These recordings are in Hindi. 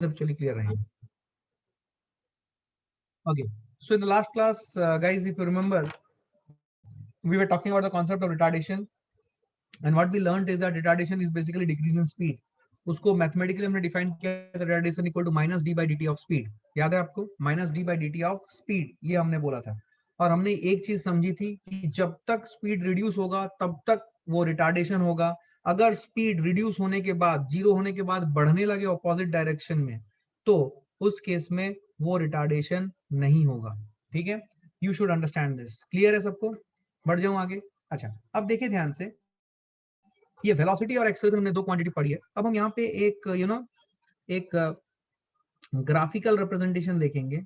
conceptually clear रहेंगे. Okay, so in the last class, guys, if you remember, we were talking about the concept of retardation, and what we learned is that retardation is basically decrease in speed. उसको मैथमेटिकली हमने डिफाइन किया था, retardation equal to minus d by d t of speed. याद है आपको? Minus d by d t of speed, ये हमने बोला था. और हमने एक चीज समझी थी कि जब तक स्पीड रिड्यूस होगा तब तक वो रिटार्डेशन होगा. अगर स्पीड रिड्यूस होने के बाद, जीरो होने के बाद बढ़ने लगे ऑपोजिट डायरेक्शन में, तो उस केस में वो रिटार्डेशन नहीं होगा. ठीक है, you should understand this. Clear है सबको? बढ़ जाऊं आगे. अच्छा, अब देखिए ध्यान से, ये वेलोसिटी और एक्सेलरेशन हमने दो क्वांटिटी पढ़ी है. अब हम यहाँ पे एक एक ग्राफिकल रिप्रेजेंटेशन देखेंगे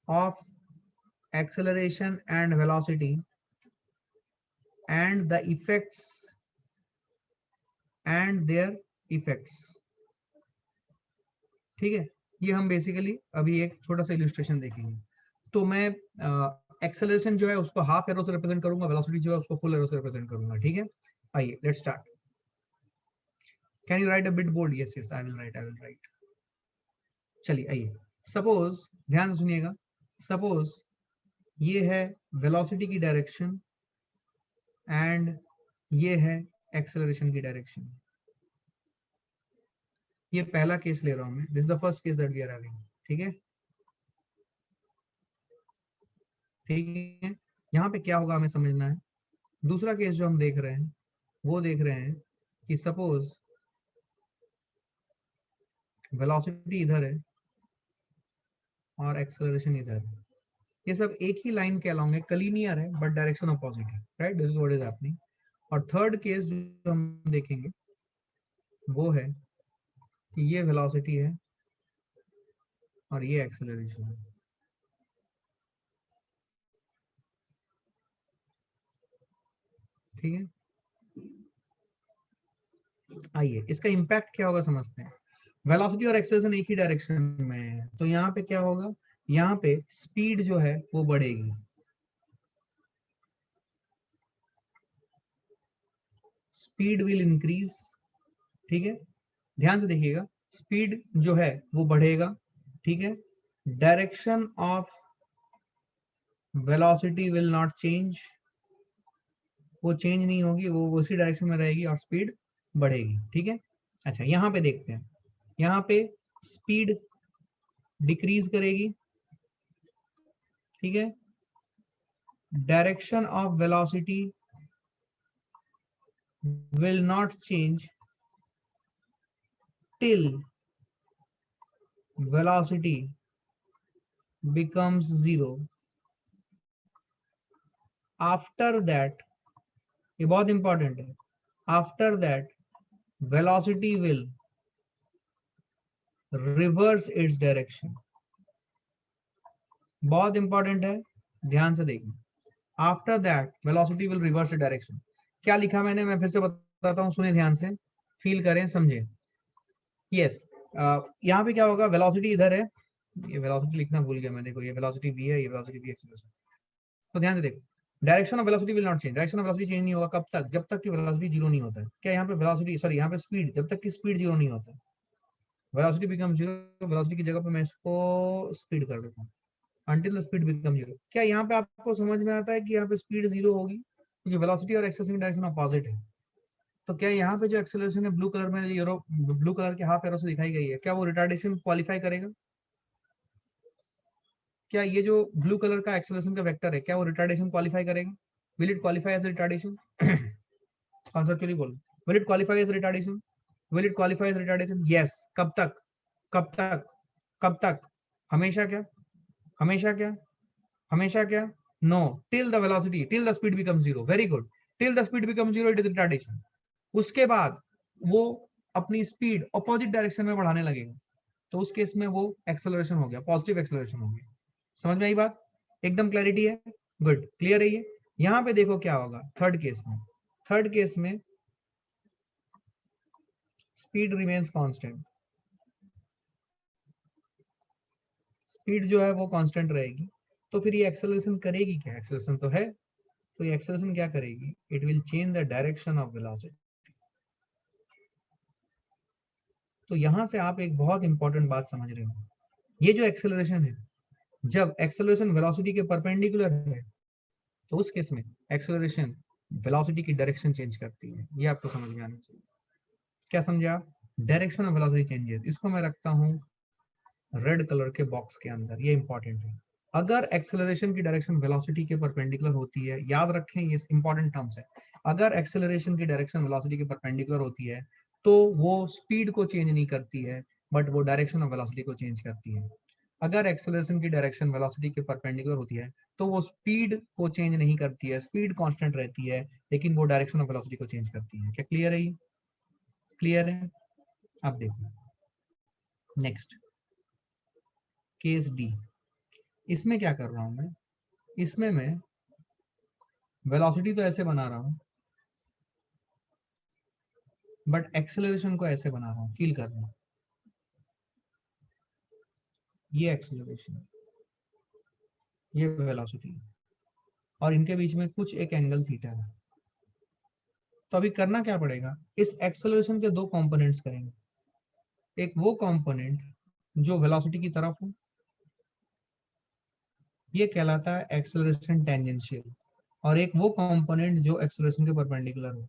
of acceleration and velocity and the effects and there effects. ठीक है, ये हम बेसिकली अभी एक छोटा सा इलस्ट्रेशन देखेंगे. तो मैं एक्सेलरेशन जो है उसको हाफ एरो से रिप्रेजेंट करूंगा, वेलोसिटी जो है उसको फुल एरो से रिप्रेजेंट करूंगा. ठीक है, आइए let's start. Can you write a bit bold? Yes yes, I will write. चलिए आइए, सपोज, ध्यान से सुनिएगा, सपोज ये है वेलोसिटी की डायरेक्शन एंड ये है एक्सेलरेशन की डायरेक्शन. ये पहला केस ले रहा हूं मैं. This is the first case that we are having. ठीक है, ठीक है. यहाँ पे क्या होगा हमें समझना है. दूसरा केस जो हम देख रहे हैं वो देख रहे हैं कि सपोज वेलोसिटी इधर है और एक्सेलरेशन इधर है. ये सब एक ही लाइन के अलोंग है, कलीनियर है बट डायरेक्शन अपोजिट है. Right, this is what is happening. और थर्ड केस जो हम देखेंगे वो है कि ये वेलोसिटी है और ये एक्सेलरेशन है. ठीक है, आइए इसका इम्पैक्ट क्या होगा समझते हैं. वेलोसिटी और एक्सेलरेशन एक ही डायरेक्शन में है, तो यहाँ पे क्या होगा, यहाँ पे स्पीड जो है वो बढ़ेगी. Speed will increase. ठीक है, ध्यान से देखिएगा, स्पीड जो है वो बढ़ेगा. ठीक है, direction of velocity will not change, वो चेंज नहीं होगी, वो उसी डायरेक्शन में रहेगी और स्पीड बढ़ेगी. ठीक है, अच्छा यहाँ पे देखते हैं, यहाँ पे स्पीड डिक्रीज करेगी. ठीक है, direction of velocity will not change till velocity becomes zero. After that, ये बहुत इंपॉर्टेंट है, after that velocity will reverse its direction. बहुत इंपॉर्टेंट है, ध्यान से देखिए. After that velocity will reverse its direction. क्या लिखा मैंने, मैं फिर से बताता हूँ, सुने ध्यान से, फील करें, समझे. यस, यहाँ पे क्या होगा, वेलोसिटी इधर है, ये वेलोसिटी लिखना भूल गया मैं, देखो ये वेलोसिटी v है, ये वेलोसिटी v एक्सेलरेशन. तो ध्यान से देखो, direction of velocity will not change. Direction of velocity change नहीं होगा कब तक, जब तक कि वेलोसिटी जीरो नहीं होता है. क्या यहाँ पे वेलोसिटी, सॉरी यहाँ पे स्पीड, जब तक कि स्पीड जीरो नहीं होता है. वेलोसिटी बिकम जीरो, वेलोसिटी की जगह पे मैं इसको स्पीड कर देता हूँ, until the speed become zero. क्या यहाँ पे आपको समझ में आता है कि यहाँ पे स्पीड जीरो होगी, क्योंकि वेलोसिटी और एक्सेलरेशन की डायरेक्शन अपोजिट है. तो क्या यहाँ पे जो एक्सेलरेशन है ब्लू कलर में, यूरो ब्लू कलर के हाफ एरो से दिखाई गई है, क्या वो रिटार्डेशन क्वालिफाई करेगा? क्या ये जो ब्लू कलर का एक्सेलरेशन का वेक्टर है, क्या वो रिटार्डेशन क्वालिफाई करेगा? Will it qualify as retardation? Conceptually बोलो, will it qualify as retardation? Will it qualify as retardation? Yes. कब तक, कब तक, कब तक? हमेशा क्या, हमेशा क्या, हमेशा क्या? No, till the velocity, till the speed become zero. Very good, till the speed become zero it is retardation. उसके बाद वो अपनी स्पीड अपोजिट डायरेक्शन में बढ़ाने लगेगा, तो उस केस में वो एक्सेलरेशन हो गया, पॉजिटिव एक्सेलरेशन हो गया. समझ में आई बात? एकदम क्लैरिटी है? गुड, क्लियर है ये. यहाँ पे देखो क्या होगा थर्ड केस में. थर्ड केस में स्पीड रिमेन्स कांस्टेंट. स्पीड जो है वो कांस्टेंट रहेगी. तो फिर ये एक्सेलरेशन करेगी क्या? एक्सेलरेशन तो है, तो ये एक्सेलरेशन क्या करेगी? It will change the direction of velocity. तो यहां से आप एक बहुत इंपॉर्टेंट बात समझ रहे हो, ये जो एक्सेलरेशन है, जब एक्सेलरेशन वेलोसिटी के परपेंडिकुलर है तो उस केस में एक्सेलरेशन वेलोसिटी की डायरेक्शन चेंज करती है। ये आपको समझ में आना चाहिए। क्या समझे आप? डायरेक्शन ऑफ वेलोसिटी चेंजेस, इसको मैं रखता हूं रेड कलर के बॉक्स के अंदर, ये इंपॉर्टेंट है। अगर एक्सेलरेशन की डायरेक्शन वेलोसिटी के परपेंडिकुलर होती है, याद रखें ये इंपॉर्टेंट टर्म्स है, अगर एक्सेलरेशन की डायरेक्शन वेलोसिटी के परपेंडिकुलर होती है तो वो स्पीड को चेंज नहीं करती है, बट वो डायरेक्शन ऑफ वेलोसिटी को चेंज करती है। अगर एक्सेलरेशन की डायरेक्शन वेलोसिटी के परपेंडिकुलर होती है तो वो स्पीड को चेंज नहीं करती है, स्पीड कांस्टेंट रहती है, लेकिन वो डायरेक्शन ऑफ वेलोसिटी को चेंज करती है। क्या क्लियर है? ये क्लियर है? अब देखो नेक्स्ट केस डी। इसमें क्या कर रहा हूं मैं, इसमें मैं वेलोसिटी तो ऐसे बना रहा हूं, बट एक्सेलरेशन को ऐसे बना रहा हूं, फील कर रहा हूं। ये एक्सेलरेशन, ये वेलोसिटी, और इनके बीच में कुछ एक एंगल थीटा है। तो अभी करना क्या पड़ेगा, इस एक्सेलरेशन के दो कंपोनेंट्स करेंगे। एक वो कंपोनेंट जो वेलोसिटी की तरफ हो, ये कहलाता है एक्सेलरेशन टेंजेंशियल, और एक वो कंपोनेंट जो एक्सेलरेशन के परपेंडिकुलर हो,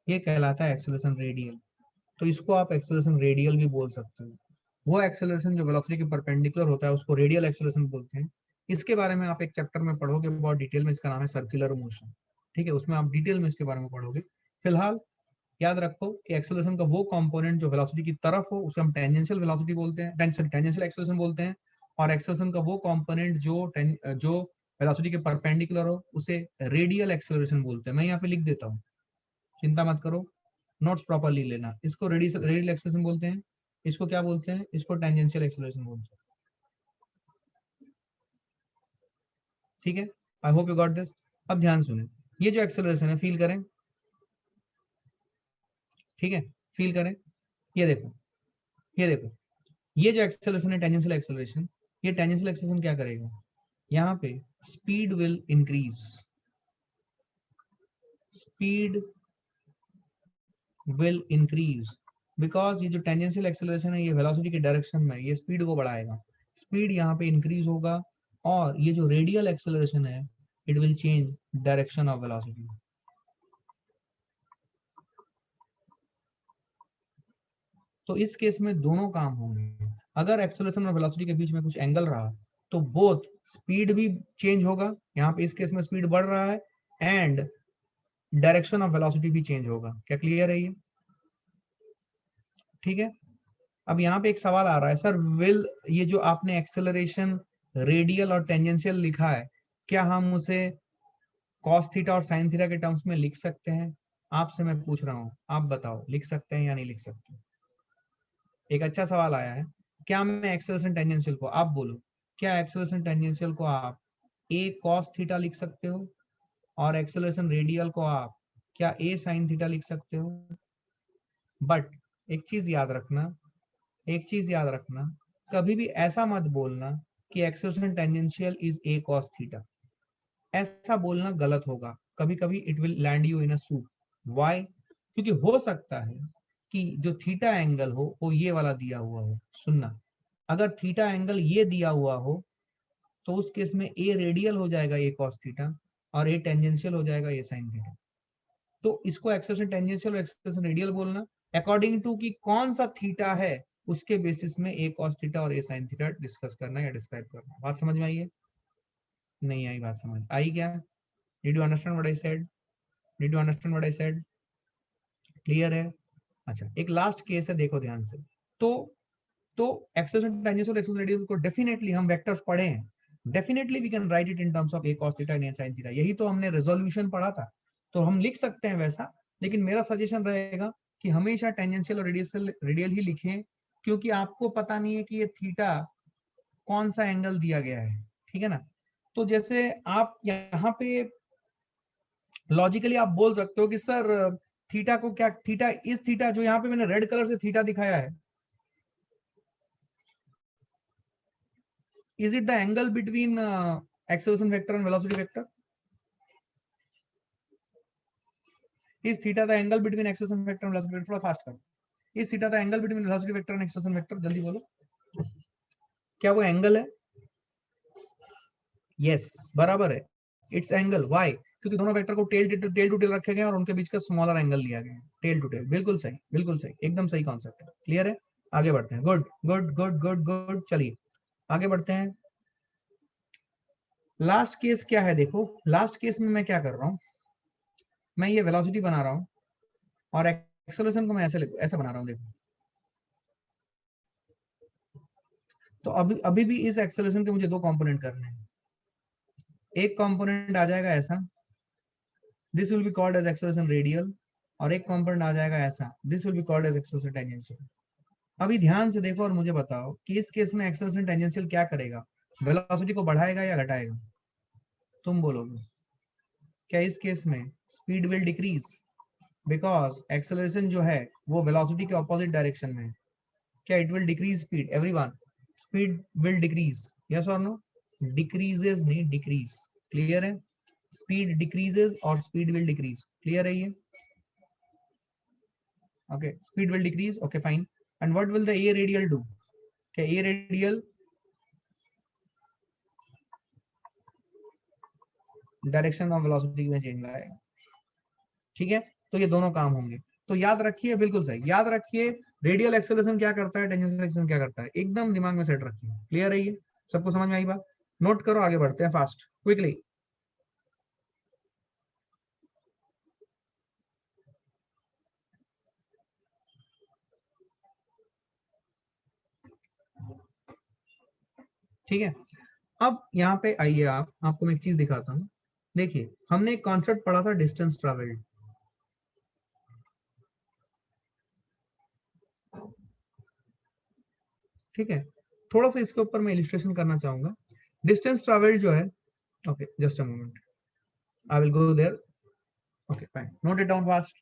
ये कहलाता है एक्सेलरेशन रेडियल। तो इसको आप एक्सेलरेशन रेडियल भी बोल सकते हो। वो एक्सेलरेशन जो वेलोसिटी के परपेंडिकुलर होता है उसको रेडियल एक्सेलरेशन बोलते हैं। इसके बारे में आप एक चैप्टर में पढ़ोगे बहुत डिटेल में, इसका नाम है सर्कुलर मोशन। ठीक है, उसमें आप डिटेल में इसके बारे में पढ़ोगे। फिलहाल याद रखो कि एक्सेलरेशन का वो कंपोनेंट जो वेलोसिटी की तरफ हो उसे हम टेंजेंशियल वेलोसिटी बोलते हैं, टेंजेंशियल एक्सेलरेशन बोलते हैं। और एक्सेलरेशन का वो कंपोनेंट जो वेलोसिटी के परपेंडिकुलर हो उसे रेडियल एक्सेलरेशन बोलते हैं। मैं यहाँ पे लिख देता हूँ, चिंता मत करो, नोट्स प्रॉपरली लेना। इसको रेडियल एक्सेलरेशन बोलते हैं, इसको क्या बोलते हैं, इसको टेंजेंशियल एक्सेलरेशन बोलते हैं। ठीक है, आई होप यू गॉट दिस। अब ध्यान सुने, ये जो एक्सेलरेशन है फील करें, ठीक है, फील करें। ये देखो, ये देखो, ये जो एक्सेलरेशन है टेंजेंशियल एक्सेलरेशन, ये टेंजेंशियल एक्सेलरेशन क्या करेगा, यहाँ पे speed will increase, speed will increase, because ये जो टेंजेंशियल एक्सेलरेशन है ये वेलोसिटी के डायरेक्शन में, ये स्पीड को बढ़ाएगा, स्पीड यहाँ पे इंक्रीज होगा। और ये जो रेडियल एक्सेलरेशन है it will change direction of velocity. तो इस केस में दोनों काम होंगे। अगर एक्सेलरेशन और वेलोसिटी के बीच में कुछ एंगल रहा तो बोथ स्पीड भी चेंज होगा, यहाँ पे इस केस में स्पीड बढ़ रहा है, एंड डायरेक्शन ऑफ वेलोसिटी भी चेंज होगा। क्या क्लियर है ये? ठीक है। अब यहाँ पे एक सवाल आ रहा है, सर विल, ये जो आपने एक्सेलरेशन रेडियल और टेंजेंशियल लिखा है, क्या हम उसे कॉस थीटा और साइन थीटा के टर्म्स में लिख सकते हैं? आपसे मैं पूछ रहा हूँ, आप बताओ लिख सकते हैं या नहीं लिख सकते? एक अच्छा सवाल आया है। क्या मैं एक्सेलरेशन टेंजेंशियल को, आप बोलो, क्या एक्सेलरेशन टेंजेंशियल को आप ए कॉस थीटा लिख सकते हो, और एक्सेलरेशन रेडियल को आप क्या ए साइन थीटा लिख सकते हो? बट एक चीज याद रखना, एक चीज याद रखना, कभी भी ऐसा मत बोलना कि acceleration tangential is a cos theta. ऐसा बोलना गलत होगा, कभी कभी it will land you in a soup. Why? क्योंकि हो सकता है कि जो थीटा एंगल हो वो ये वाला दिया हुआ हो। सुनना, अगर थीटा एंगल ये दिया हुआ हो तो उस केस में ए रेडियल हो जाएगा ए कॉस थीटा, और ए टेंजेंशियल हो जाएगा ए साइन थीटा। तो इसको एक्सेलरेशन टेंजेंशियल और एक्सेलरेशन रेडियल बोलना, अकॉर्डिंग टू कि कौन सा थीटा है उसके बेसिस में ए कॉस थीटा और ए साइन थीटा डिस्कस करना या डिस्क्राइब करना। बात समझ में आई है? नहीं आई? बात समझ आई क्या? Did you understand what I said? Did you understand what I said? Clear है? अच्छा, एक लास्ट केस है, देखो ध्यान से। तो तो एक्सेलरेशन टेंजेंशियल और एक्सेलरेशन रेडियल को डेफिनेटली हम वेक्टर्स पढ़े हैं, definitely we can write it in terms of a cos theta and a sin theta, यही तो हमने रेजोल्यूशन पढ़ा था, तो हम लिख सकते हैं वैसा। लेकिन मेरा सजेशन रहेगा कि हमेशा टेंजेंशियल और रेडियल ही लिखें, क्योंकि आपको पता नहीं है कि ये थीटा कौन सा एंगल दिया गया है। ठीक है ना? तो जैसे आप यहाँ पे लॉजिकली आप बोल सकते हो कि सर थीटा को क्या, थीटा इस थीटा जो यहाँ पे मैंने रेड कलर से थीटा दिखाया है, is it the angle between acceleration vector and velocity vector? Is theta the angle between acceleration vector and velocity vector? थोड़ा फास्ट करो, is theta the angle between velocity vector and acceleration vector? जल्दी बोलो, क्या वो एंगल है? यस, बराबर है, इट्स एंगल। व्हाई? क्योंकि दोनों वेक्टर को टेल टू टेल रखे गए और उनके बीच का स्मॉलर एंगल लिया गया है, टेल टू टेल। बिल्कुल सही, बिल्कुल सही, एकदम सही कॉन्सेप्ट है। क्लियर है? आगे बढ़ते हैं। Good good good good good, चलिए आगे बढ़ते हैं। लास्ट केस क्या है? देखो लास्ट केस में मैं क्या कर रहा हूं, मैं ये वेलोसिटी बना रहा हूं और एक्सेलरेशन को मैं ऐसे बना रहा हूं। देखो, तो अभी भी इस एक्सेलरेशन के मुझे दो कंपोनेंट करने हैं। एक कंपोनेंट आ जाएगा ऐसा, this will be called as acceleration radial, और एक कंपोनेंट आ जाएगा ऐसा, this will be called as acceleration tangential. अभी ध्यान से देखो और मुझे बताओ कि इस केस में एक्सेलरेशन टेंजेंशियल क्या करेगा, वेलोसिटी को बढ़ाएगा या घटाएगा? तुम बोलोगे। क्या इस केस में speed will decrease, because acceleration जो है वो वेलोसिटी के ऑपोजिट डायरेक्शन में है। क्या it will decrease speed? Everyone, speed will decrease, yes और नो? डिक्रीजेस नहीं, डिक्रीज। क्लियर है? स्पीड डिक्रीजेस और स्पीड विल डिक्रीज। क्लियर है ये? Okay, speed will decrease, okay fine. And what will the A radial do? क्या ए रेडियल डायरेक्शन ऑफ वेलोसिटी में चेंज लाएगा? ठीक है, तो ये दोनों काम होंगे। तो याद रखिए, बिल्कुल सही याद रखिए, रेडियल एक्सेलरेशन क्या करता है, टेंजेंशियल एक्सेलरेशन क्या करता है, एकदम दिमाग में सेट रखिए। क्लियर है ये? सबको समझ में आई बात? नोट करो, आगे बढ़ते हैं फास्ट क्विकली। ठीक है, अब यहाँ पे आइए, आपको मैं एक चीज दिखाता हूँ। देखिए, हमने एक कॉन्सेप्ट पढ़ा था, डिस्टेंस ट्रेवल्ड। ठीक है, थोड़ा सा इसके ऊपर मैं इलिस्ट्रेशन करना चाहूंगा। डिस्टेंस ट्रेवल्ड जो है, okay just a moment, I will go there. Okay fine, note it down fast,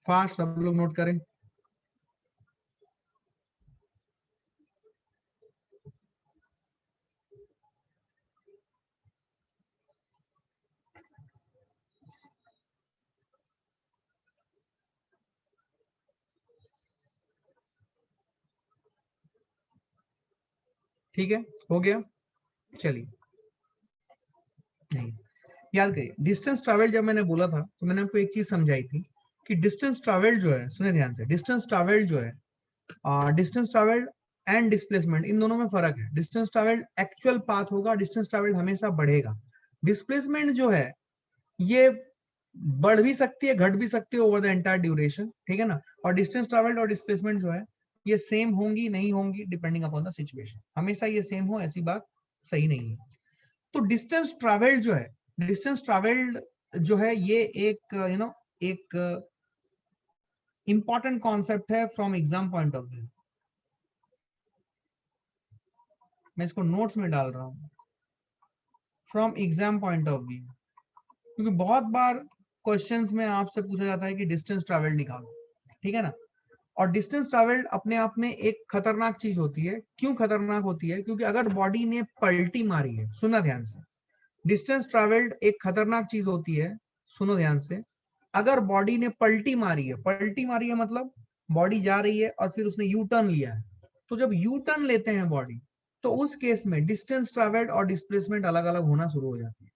fast सब लोग नोट करें। ठीक है, हो गया? चलिए, नहीं, याद करिए, डिस्टेंस ट्रैवल जब मैंने बोला था तो मैंने आपको एक चीज समझाई थी कि डिस्टेंस ट्रैवल जो है, सुने ध्यान से, डिस्टेंस ट्रैवल जो है, डिस्टेंस ट्रैवल एंड डिस्प्लेसमेंट, इन दोनों में फर्क है। डिस्टेंस ट्रैवल एक्चुअल पाथ होगा, डिस्टेंस ट्रैवल हमेशा बढ़ेगा। डिस्प्लेसमेंट जो है ये बढ़ भी सकती है, घट भी सकती है ओवर द एंटायर ड्यूरेशन। ठीक है ना? और डिस्टेंस ट्रैवल्ड और डिस्प्लेसमेंट जो है ये सेम होंगी नहीं होंगी डिपेंडिंग अपॉन द सिचुएशन। हमेशा ये सेम हो ऐसी बात सही नहीं है। तो डिस्टेंस ट्रैवल्ड जो है, डिस्टेंस ट्रैवल्ड जो है ये एक एक इंपॉर्टेंट कॉन्सेप्ट है from exam point of view. मैं इसको नोट्स में डाल रहा हूं, from exam point of view, क्योंकि बहुत बार क्वेश्चंस में आपसे पूछा जाता है कि डिस्टेंस ट्रैवल्ड निकालो। ठीक है ना? और डिस्टेंस ट्रैवल्ड अपने आप में एक खतरनाक चीज होती है। क्यों खतरनाक होती है? क्योंकि अगर बॉडी ने पलटी मारी है, सुना ध्यान से, डिस्टेंस ट्रैवल्ड एक खतरनाक चीज होती है, सुनो ध्यान से। अगर बॉडी ने पलटी मारी है मतलब बॉडी जा रही है और फिर उसने यू टर्न लिया है, तो जब यू टर्न लेते हैं बॉडी, तो उस केस में डिस्टेंस ट्रैवल्ड और डिस्प्लेसमेंट अलग अलग होना शुरू हो जाती है।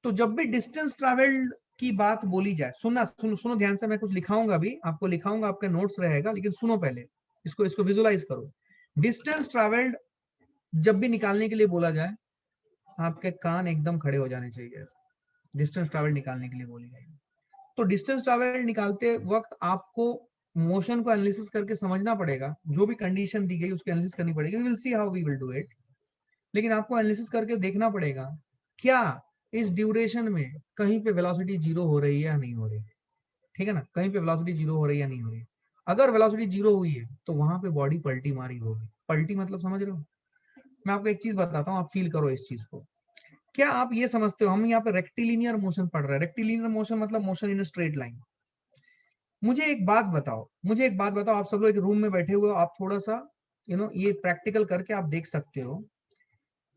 तो जब भी डिस्टेंस ट्रैवल्ड की बात बोली जाए, सुनो ध्यान से, मैं कुछ लिखाऊंगा, भी आपको लिखाऊंगा, आपके नोट्स रहेगा, लेकिन सुनो पहले, इसको विजुलाइज करो। डिस्टेंस ट्रैवल्ड जब भी निकालने के लिए बोला जाए, आपके कान एकदम खड़े हो जाने चाहिए। डिस्टेंस ट्रैवल निकालने के लिए बोली गई, तो डिस्टेंस ट्रैवल निकालते वक्त आपको मोशन को एनालिसिस करके समझना पड़ेगा। जो भी कंडीशन दी गई उसको एनालिसिस करनी पड़ेगी। We will see how we will do it. लेकिन आपको एनालिसिस करके देखना पड़ेगा क्या इस ड्यूरेशन में कहीं पे वेलोसिटी जीरो हो रही है या नहीं हो रही। ठीक है ना? कहीं पे वेलोसिटी जीरो हो रही है या नहीं हो रही। अगर वेलोसिटी जीरो हुई है तो वहां पे बॉडी पलटी मारी होगी। पलटी मतलब समझ रहे हो? मैं आपको एक चीज बताता हूँ, आप फील करो इस चीज को। क्या आप ये समझते हो, हम यहाँ पे रेक्टिलिनियर मोशन पढ़ रहे हैं। रेक्टिलिनियर मोशन मतलब मोशन इन स्ट्रेट लाइन। मुझे एक बात बताओ, आप सब लोग एक रूम में बैठे हुए हो, आप थोड़ा सा ये प्रैक्टिकल करके आप देख सकते हो।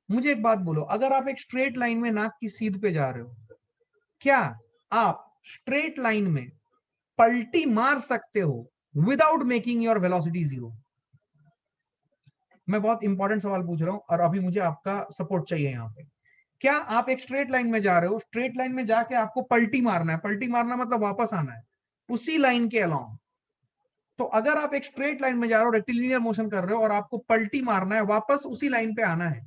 मुझे एक बात बोलो, अगर आप एक स्ट्रेट लाइन में नाक की सीध पे जा रहे हो, क्या आप स्ट्रेट लाइन में पलटी मार सकते हो without making your velocity zero? मैं बहुत इंपॉर्टेंट सवाल पूछ रहा हूं और अभी मुझे आपका सपोर्ट चाहिए यहां पे। क्या आप एक स्ट्रेट लाइन में जा रहे हो, स्ट्रेट लाइन में जाके आपको पलटी मारना है, पलटी मारना मतलब वापस आना है उसी लाइन के अलाउंग। तो अगर आप एक स्ट्रेट लाइन में जा रहे हो, रेक्टिलिनियर मोशन कर रहे हो और आपको पलटी मारना है, वापस उसी लाइन पे आना है,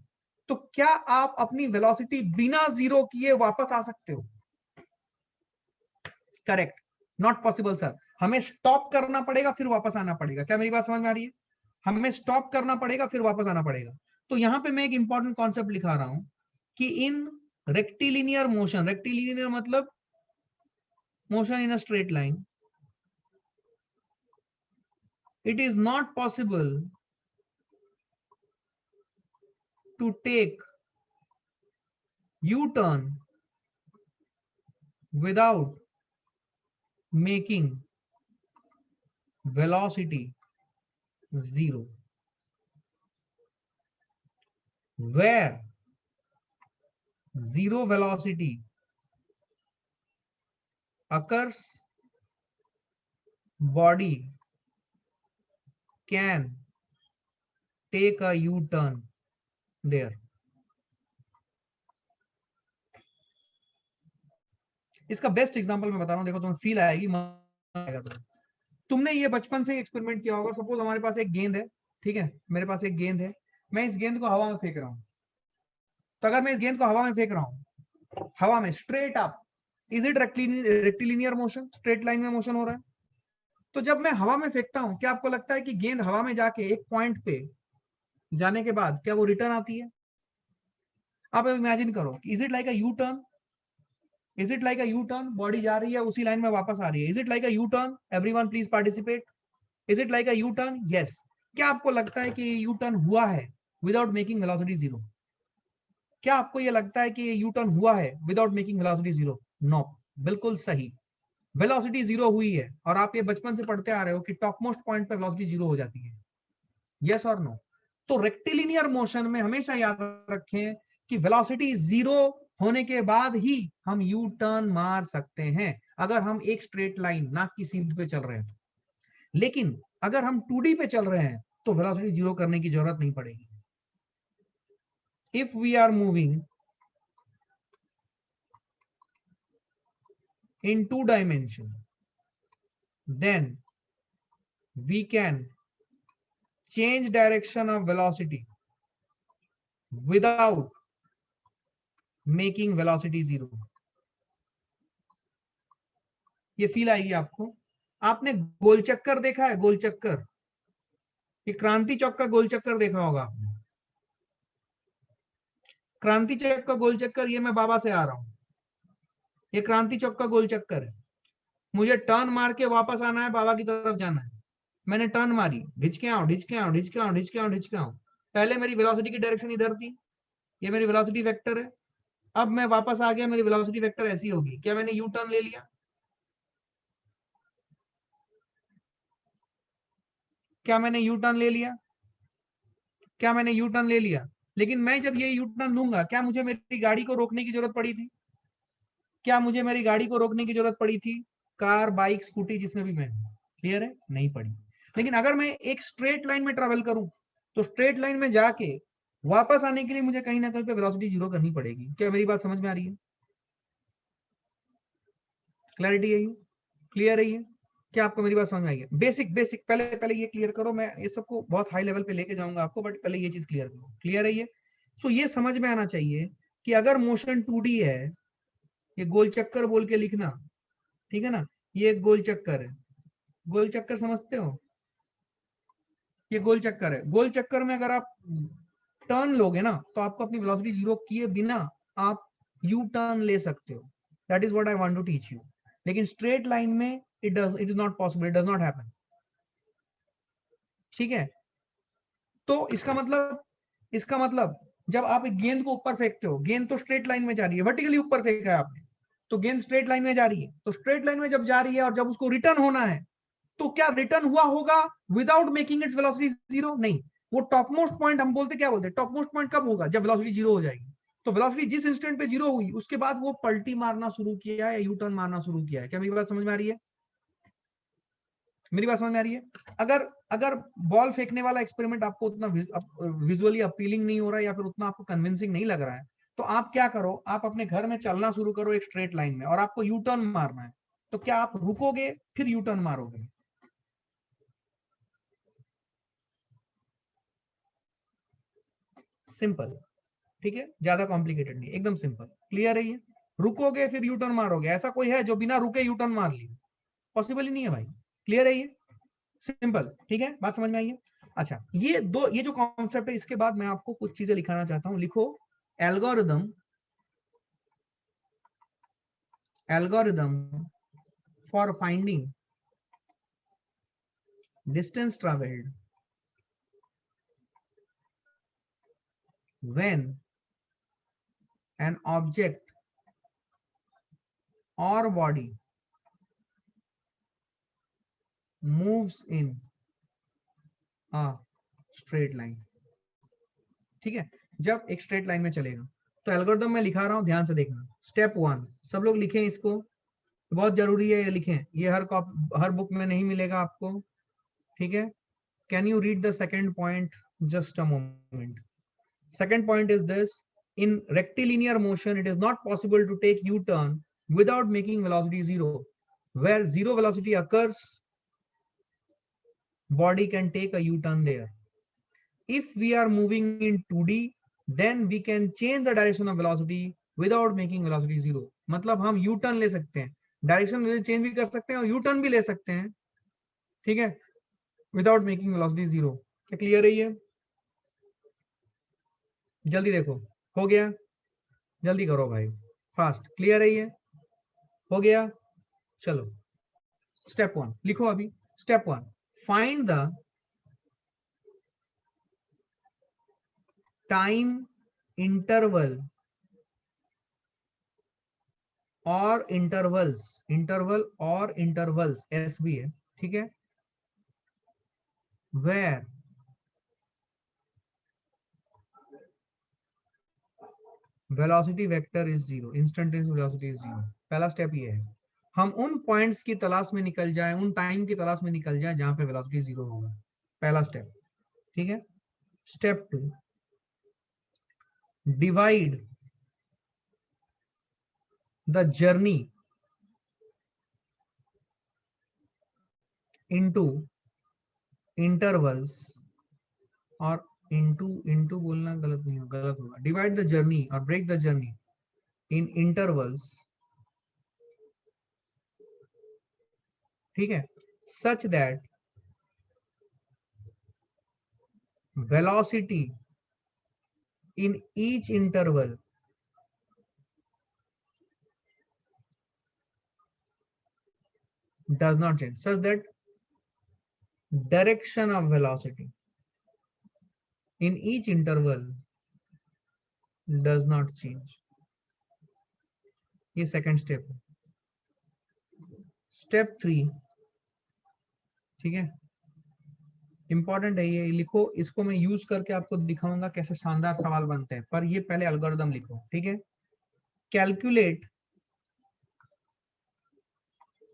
तो क्या आप अपनी वेलोसिटी बिना जीरो किए वापस आ सकते हो? Correct, not possible sir. हमें स्टॉप करना पड़ेगा फिर वापस आना पड़ेगा। क्या मेरी बात समझ में आ रही है? हमें स्टॉप करना पड़ेगा फिर वापस आना पड़ेगा। तो यहां पे मैं एक इंपॉर्टेंट कॉन्सेप्ट लिखा रहा हूं कि इन रेक्टिलिनियर मोशन, रेक्टिलिनियर मतलब motion in a straight line, it is not possible to take U-turn without making velocity zero, where zero velocity occurs, body can take a U-turn there. इसका बेस्ट एग्जांपल मैं बता रहा हूं, देखो तुम्हें फील आएगी, मजा आएगा तुम्हें। तुमने ये बचपन से एक्सपेरिमेंट किया होगा। सपोज हमारे पास एक गेंद है, ठीक है, मेरे पास एक गेंद है, मैं इस गेंद को हवा में फेंक रहा हूं। तो अगर मैं इस गेंद को हवा में फेंक रहा हूं, हवा में straight up, is it rectilinear motion? Straight line में मोशन हो रहा है। तो जब मैं हवा में फेंकता हूं, क्या आपको लगता है कि गेंद हवा में जाके एक पॉइंट पे जाने के बाद क्या वो रिटर्न आती है? आप इमेजिन करो, is it like a U turn? Is it like a U turn? Body जा रही है, उसी लाइन में वापस आ रही है। Is it like a U turn? Everyone please participate. Is it like a U turn? Yes. क्या आपको लगता है कि यू टर्न हुआ है विदाउट मेकिंग वेलोसिटी जीरो? क्या आपको ये लगता है कि यू टर्न हुआ है without making velocity zero? No, बिल्कुल सही। वेलोसिटी जीरो हुई है, और आप ये बचपन से पढ़ते आ रहे हो कि टॉप मोस्ट पॉइंट पर वेलोसिटी जीरो हो जाती है। यस और नो? तो रेक्टिलिनियर मोशन में हमेशा याद रखें कि वेलोसिटी जीरो होने के बाद ही हम यू टर्न मार सकते हैं, अगर हम एक स्ट्रेट लाइन ना की सीध पे चल रहे हैं। लेकिन अगर हम 2D पे चल रहे हैं तो वेलोसिटी जीरो करने की जरूरत नहीं पड़ेगी। If we are moving in 2 dimension, then we can change direction of velocity without making velocity zero. ये फील आएगी आपको। आपने गोल चक्कर देखा है? गोल चक्कर, ये क्रांति चौक का गोल चक्कर देखा होगा आपने। क्रांति चौक का गोल चक्कर, ये मैं बाबा से आ रहा हूं, ये क्रांति चौक का गोल चक्कर है। मुझे टर्न मार के वापस आना है, बाबा की तरफ जाना है। मैंने टर्न मारी, ढिचके आओ ढिचके आओ ढिचके आओ ढिचके आओ ढिचके आओ। पहले मेरी वेलोसिटी की डायरेक्शन इधर थी, ये मेरी वेलोसिटी वेक्टर है। अब मैं वापस आ गया, मेरी वेलोसिटी वेक्टर ऐसी होगी। क्या मैंने यू टर्न ले लिया? क्या मैंने यू टर्न ले लिया? क्या मैंने यू टर्न ले लिया? लेकिन मैं जब ये यू टर्न लूंगा, क्या मुझे मेरी गाड़ी को रोकने की जरूरत पड़ी थी? क्या मुझे मेरी गाड़ी को रोकने की जरूरत पड़ी थी? कार, बाइक, स्कूटी, जिसमें भी मैं, क्लियर है? नहीं पड़ी। लेकिन अगर मैं एक स्ट्रेट लाइन में ट्रेवल करूं, तो स्ट्रेट लाइन में जाके वापस आने के लिए मुझे कहीं ना कहीं पे वेलोसिटी जीरो करनी पड़ेगी। क्या मेरी बात समझ में आ रही है? क्लैरिटी है? क्लियर है? क्या आपको मेरी बात समझ में आई है? बेसिक बेसिक पहले पहले ये क्लियर करो। मैं ये सबको बहुत हाई लेवल पे लेके जाऊंगा आपको, बट पहले ये चीज क्लियर करो। क्लियर है ये? सो ये समझ में आना चाहिए कि अगर मोशन 2D है, ये गोल चक्कर बोल के लिखना, ठीक है ना? ये एक गोल चक्कर है, गोल चक्कर समझते हो? ये गोल चक्कर है। गोल चक्कर में अगर आप टर्न लोगे ना, तो आपको अपनी वेलोसिटी जीरो किए बिना आप यू टर्न ले सकते हो। That is what I want to teach you. लेकिन स्ट्रेट लाइन में it is not possible, it does not happen. ठीक है? तो इसका मतलब जब आप एक गेंद को ऊपर फेंकते हो, गेंद तो स्ट्रेट लाइन में जा रही है, वर्टिकली ऊपर फेंका है आपने, तो गेंद स्ट्रेट लाइन में जा रही है। तो स्ट्रेट लाइन में जब जा रही है और जब उसको रिटर्न होना है, तो क्या रिटर्न हुआ होगा without making its velocity zero? नहीं। वो टॉप मोस्ट पॉइंट, हम बोलते क्या बोलते हैं, टॉप मोस्ट पॉइंट कब होगा? जब वेलोसिटी जीरो हो जाएगी। तो वेलोसिटी जिस इंस्टेंट पे जीरो हुई, उसके बाद वो पलटी मारना शुरू किया है या यू टर्न मारना शुरू किया है। क्या मेरी बात समझ में आ रही है? मेरी बात समझ में आ रही है? अगर अगर बॉल फेंकने वाला एक्सपेरिमेंट आपको उतना विजुअली अपीलिंग नहीं हो रहा है या फिर उतना आपको कन्विंसिंग नहीं लग रहा है, तो आप क्या करो, आप अपने घर में चलना शुरू करो एक स्ट्रेट लाइन में और आपको यू टर्न मारना है। तो क्या आप रुकोगे फिर यू टर्न मारोगे? सिंपल, ठीक है, ज्यादा कॉम्प्लिकेटेड नहीं, एकदम सिंपल, क्लियर है ये? रुकोगे फिर यू टर्न मारोगे, ऐसा कोई है जो बिना रुके यू टर्न मार ली? पॉसिबल ही नहीं है भाई, क्लियर है ये? सिंपल, ठीक है, बात समझ में आई है? अच्छा, ये जो कॉन्सेप्ट है, इसके बाद मैं आपको कुछ चीजें लिखाना चाहता हूं, लिखो algorithm, algorithm for finding distance travelled when an object or body moves in a straight line, ठीक है, जब एक स्ट्रेट लाइन में चलेगा। तो एल्गोरिथम मैं लिखा रहा हूं, ध्यान से देखना। स्टेप 1, सब लोग लिखें इसको, बहुत जरूरी है ये लिखें, ये हर बुक में नहीं मिलेगा आपको, ठीक है? Can you read the second point? Just a moment. Second point is this: in rectilinear motion, it is not possible to take U-turn without making velocity zero. Where zero velocity occurs, body can take a U-turn there. If we are moving in 2D, then we can change the direction of velocity without making velocity zero. मतलब हम U-turn ले सकते हैं, डायरेक्शन चेंज भी कर सकते हैं और U-turn भी ले सकते हैं, ठीक है, विदाउट मेकिंग वेलोसिटी जीरो। क्या क्लियर है ये? जल्दी देखो, हो गया? जल्दी करो भाई, फास्ट। क्लियर है ये? हो गया? चलो स्टेप 1 लिखो अभी। Step 1, find the time interval और इंटरवल्स एस भी है, ठीक है, where velocity vector is zero, instantaneous velocity is zero. पहला स्टेप ये है, हम उन पॉइंट्स की तलाश में निकल जाए, उन टाइम की तलाश में निकल जाए जहां पे वेलोसिटी जीरो होगा। पहला स्टेप, ठीक है। Step 2, divide the journey into intervals, और इनटू बोलना गलत नहीं होगा, गलत होगा, डिवाइड द जर्नी और break the journey in intervals, ठीक है, such that velocity in each interval does not change, such that direction of velocity in each interval does not change. ये सेकंड स्टेप है। स्टेप 3, ठीक है, इंपॉर्टेंट है ये, लिखो इसको, मैं यूज करके आपको दिखाऊंगा कैसे शानदार सवाल बनते हैं, पर ये पहले एल्गोरिदम लिखो, ठीक है। Calculate